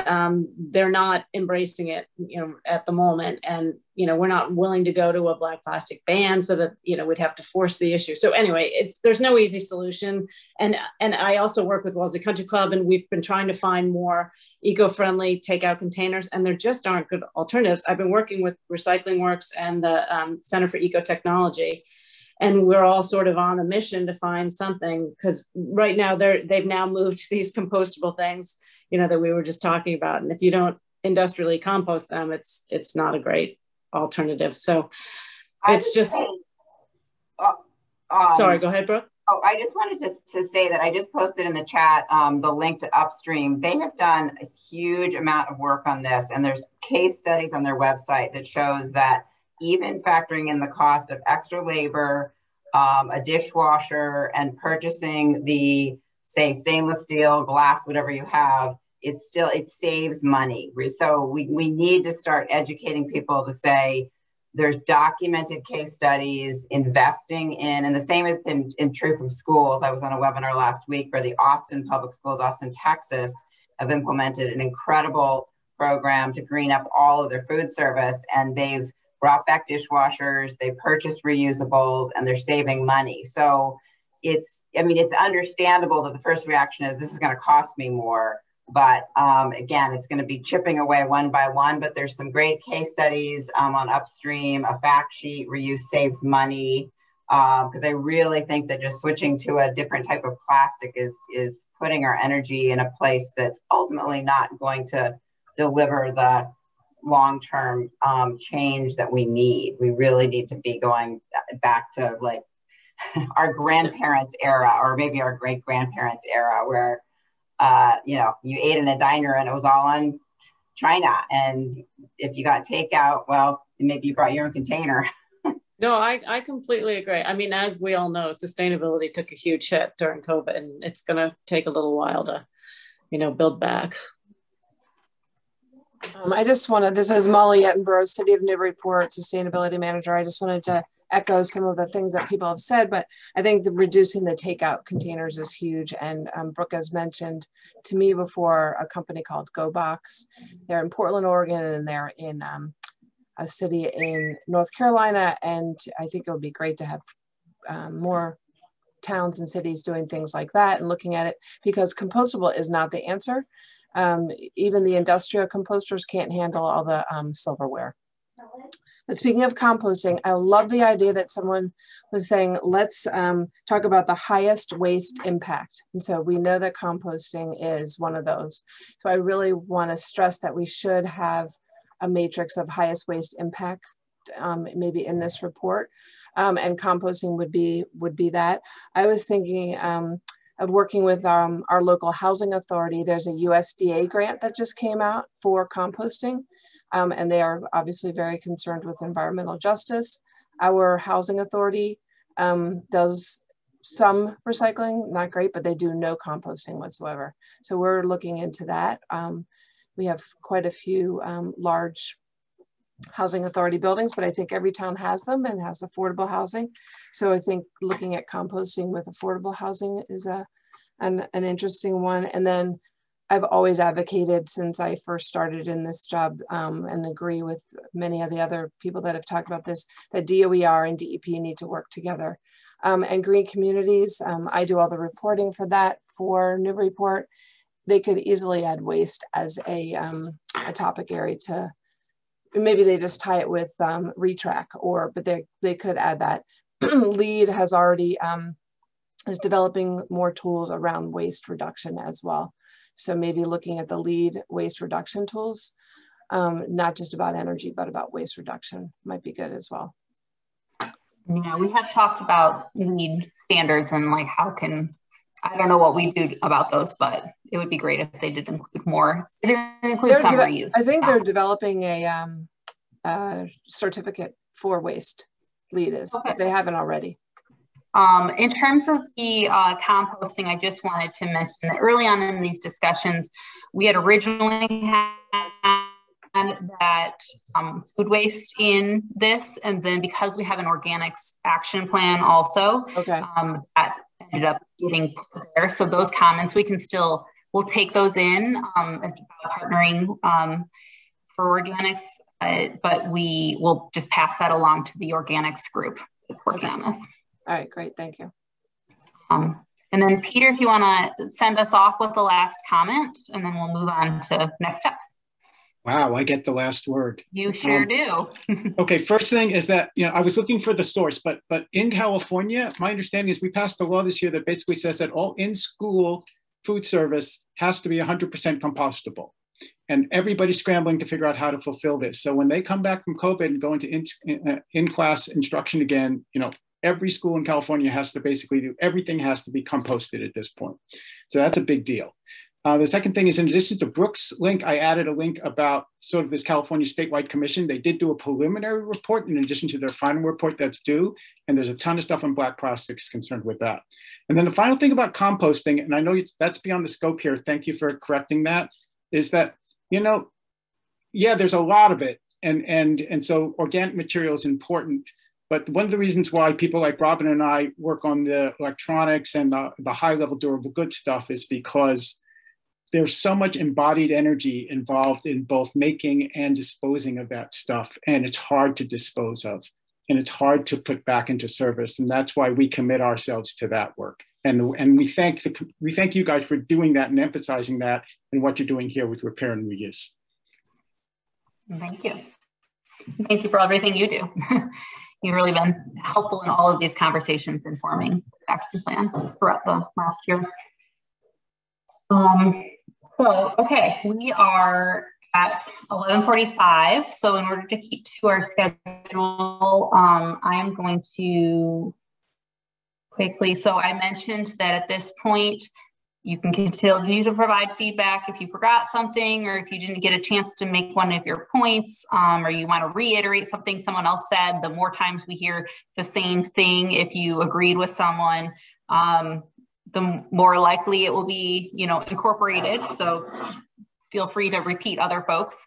they're not embracing it, you know, at the moment. And, you know, we're not willing to go to a black plastic ban, so that, you know, we'd have to force the issue. So anyway, there's no easy solution. And I also work with Wellesley Country Club, and we've been trying to find more eco-friendly takeout containers, and there just aren't good alternatives. I've been working with Recycling Works and the Center for Ecotechnology, and we're all sort of on a mission to find something, because right now they've now moved to these compostable things, you know, that we were just talking about. And if you don't industrially compost them, it's not a great alternative. So it's just, sorry, go ahead, Brooke. Oh, I just wanted to say that I just posted in the chat the link to Upstream. They have done a huge amount of work on this, and there's case studies on their website that shows that even factoring in the cost of extra labor, a dishwasher, and purchasing the, say, stainless steel, glass, whatever you have, it saves money. So we need to start educating people to say, there's documented case studies, investing in, and the same has been true from schools. I was on a webinar last week where the Austin Public Schools, Austin, Texas, have implemented an incredible program to green up all of their food service, and they've brought back dishwashers, they purchased reusables, and they're saving money. So it's understandable that the first reaction is, this is going to cost me more. But again, it's going to be chipping away one by one. But there's some great case studies on Upstream, a fact sheet, reuse saves money. Because I really think that just switching to a different type of plastic is putting our energy in a place that's ultimately not going to deliver the long-term change that we need. We really need to be going back to like our grandparents' era, or maybe our great-grandparents' era, where you know, you ate in a diner and it was all on China, and if you got takeout, well, maybe you brought your own container. No, I completely agree. I mean, as we all know, sustainability took a huge hit during COVID, and it's going to take a little while to, you know, build back. I just wanted, this is Molly Ettenborough, City of Newburyport Sustainability Manager. I just wanted to echo some of the things that people have said, but I think reducing the takeout containers is huge. And Brooke has mentioned to me before a company called GoBox. They're in Portland, Oregon, and they're in a city in North Carolina. And I think it would be great to have more towns and cities doing things like that and looking at it, because compostable is not the answer. Even the industrial composters can't handle all the silverware. But speaking of composting, I love the idea that someone was saying, let's talk about the highest waste impact. And so we know that composting is one of those. So I really want to stress that we should have a matrix of highest waste impact, maybe in this report, and composting would be that. I was thinking of working with our local housing authority. There's a USDA grant that just came out for composting, and they are obviously very concerned with environmental justice. Our housing authority does some recycling, not great, but they do no composting whatsoever. So we're looking into that. We have quite a few large housing authority buildings, but I think every town has them and has affordable housing. So I think looking at composting with affordable housing is an interesting one. And then I've always advocated since I first started in this job and agree with many of the other people that have talked about this, that DOER and DEP need to work together. And green communities, I do all the reporting for that for Newburyport. They could easily add waste as a topic area to, maybe they just tie it with retrack, but they could add that. LEED has already, is developing more tools around waste reduction as well. So maybe looking at the LEED waste reduction tools, not just about energy, but about waste reduction might be good as well. Yeah, we have talked about LEED standards and like how can, I don't know what we do about those, but it would be great if they did include more. They include some reuse. I think they're developing a certificate for waste. LEED is, okay. If they haven't already. In terms of the composting, I just wanted to mention that early on in these discussions, we had originally had that food waste in this, and then because we have an organics action plan also, okay. That ended up getting put there. So those comments we can still, we'll take those in partnering for organics, but we will just pass that along to the organics group that's working on this. All right, great, thank you. And then Peter, if you want to send us off with the last comment, and then we'll move on to next steps. Wow, I get the last word. You sure do. Okay, first thing is that, I was looking for the source, but in California, my understanding is we passed a law this year that basically says that all in-school food service has to be 100% compostable. And everybody's scrambling to figure out how to fulfill this. So when they come back from COVID and go into in-class instruction again, every school in California has to basically do, everything has to be composted at this point. So that's a big deal. The second thing is, in addition to Brooke's link, I added a link about sort of this California Statewide Commission. They did do a preliminary report in addition to their final report that's due. And there's a ton of stuff on black plastics concerned with that. And then the final thing about composting, and I know that's beyond the scope here, thank you for correcting that, is that, yeah, there's a lot of it. And so organic material is important. But one of the reasons why people like Robin and I work on the electronics and the high level durable goods stuff is because there's so much embodied energy involved in both making and disposing of that stuff. And it's hard to dispose of, and it's hard to put back into service. And that's why we commit ourselves to that work. And we thank you guys for doing that and emphasizing that and what you're doing here with repair and reuse. Thank you. Thank you for everything you do. You've really been helpful in all of these conversations informing this action plan throughout the last year. So, okay, we are at 11:45. So in order to keep to our schedule, I am going to quickly, so I mentioned that at this point, you can continue to provide feedback if you forgot something or if you didn't get a chance to make one of your points, or you want to reiterate something someone else said. The more times we hear the same thing, if you agreed with someone, the more likely it will be, incorporated. So feel free to repeat other folks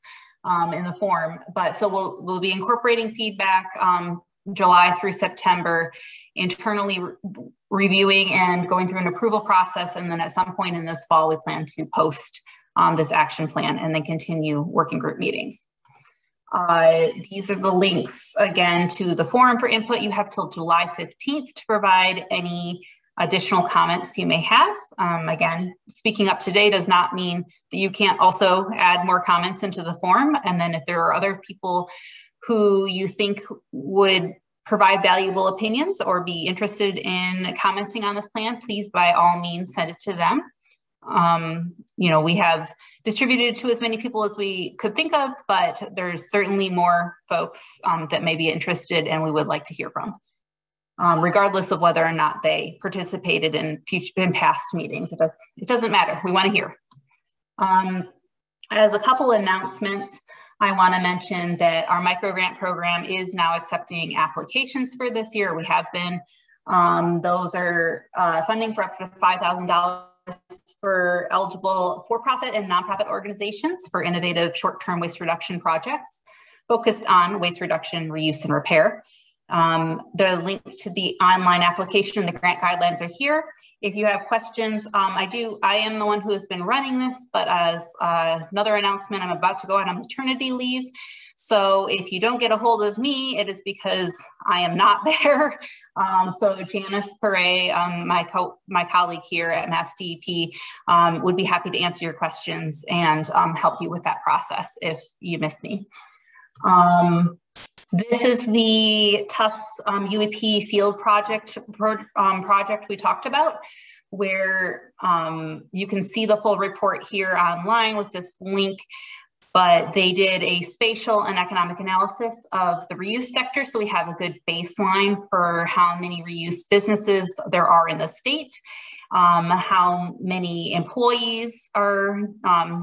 in the form. But so we'll be incorporating feedback July through September, internally reviewing and going through an approval process. And then at some point in this fall, we plan to post this action plan and then continue working group meetings. These are the links again to the forum for input. You have till July 15th to provide any additional comments you may have. Again, speaking up today does not mean that you can't also add more comments into the forum. And then if there are other people who you think would provide valuable opinions or be interested in commenting on this plan, please by all means send it to them. We have distributed to as many people as we could think of, but there's certainly more folks that may be interested and we would like to hear from. Regardless of whether or not they participated in past meetings. It doesn't matter, we want to hear. As a couple announcements, I want to mention that our microgrant program is now accepting applications for this year. We have been Those are funding for up to $5,000 for eligible for-profit and nonprofit organizations for innovative short-term waste reduction projects focused on waste reduction, reuse, and repair. The link to the online application, the grant guidelines are here. If you have questions, I am the one who has been running this, but as another announcement, I'm about to go out on maternity leave. So if you don't get a hold of me, it is because I am not there. So Janice Perret, my colleague here at MassDEP, would be happy to answer your questions and help you with that process if you miss me. This is the Tufts UEP field project we talked about, where you can see the full report here online with this link, but they did a spatial and economic analysis of the reuse sector. So we have a good baseline for how many reuse businesses there are in the state, how many employees are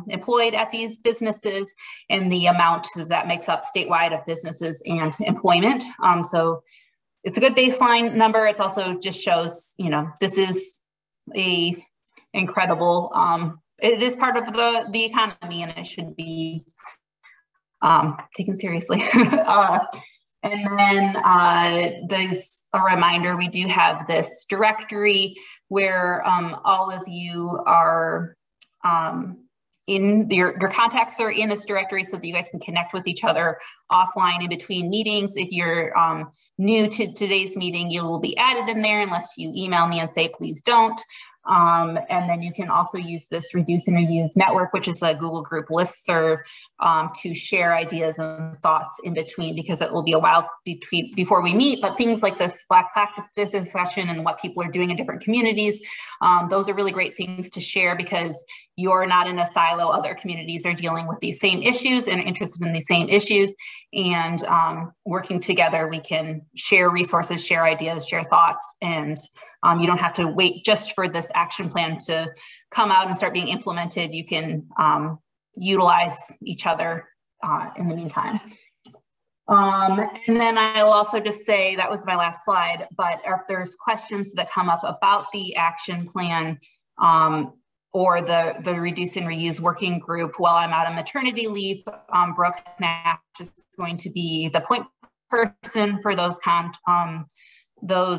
employed at these businesses, and the amount that makes up statewide of businesses and employment. So it's a good baseline number. It also just shows, this is a incredible, it is part of the economy, and it should be taken seriously. And then there's a reminder, we do have this directory where all of you are in your contacts are in this directory so that you guys can connect with each other offline in between meetings. If you're new to today's meeting, you will be added in there unless you email me and say, please don't. And then you can also use this Reduce and Reuse Network, which is a Google group listserv, to share ideas and thoughts in between, because it will be a while before we meet. But things like this Black practice discussion and what people are doing in different communities, those are really great things to share, because you're not in a silo. Other communities are dealing with these same issues and are interested in these same issues. And working together, we can share resources, share ideas, share thoughts, and you don't have to wait just for this action plan to come out and start being implemented. You can utilize each other in the meantime. And then I'll also just say, that was my last slide, but if there's questions that come up about the action plan or the Reduce and Reuse working group while I'm out on maternity leave, Brooke Nash is going to be the point person for those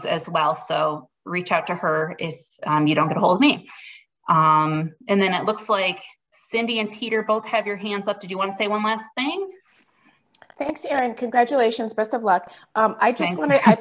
as well. So reach out to her if you don't get a hold of me. And then it looks like Cindy and Peter both have your hands up. Did you want to say one last thing? Thanks, Erin. Congratulations. Best of luck. I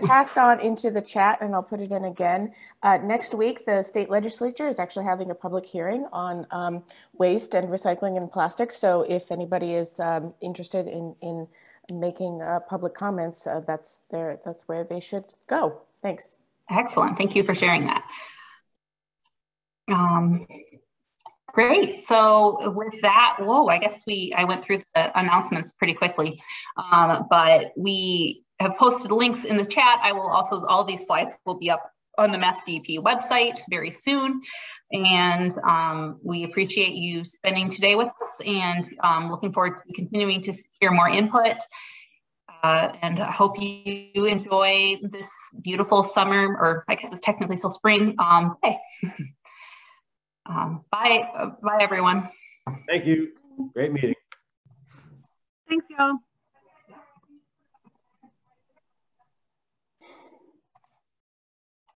passed on into the chat, and I'll put it in again. Next week, the state legislature is actually having a public hearing on waste and recycling and plastics. So if anybody is interested in making public comments, that's where they should go. Thanks. Excellent. Thank you for sharing that. Great. So with that, I guess I went through the announcements pretty quickly, but we have posted links in the chat. I will also, all these slides will be up on the MassDEP website very soon. And we appreciate you spending today with us, and looking forward to continuing to hear more input. And I hope you enjoy this beautiful summer, or I guess it's technically still spring. Day. Bye everyone. Thank you. Great meeting. Thanks, y'all.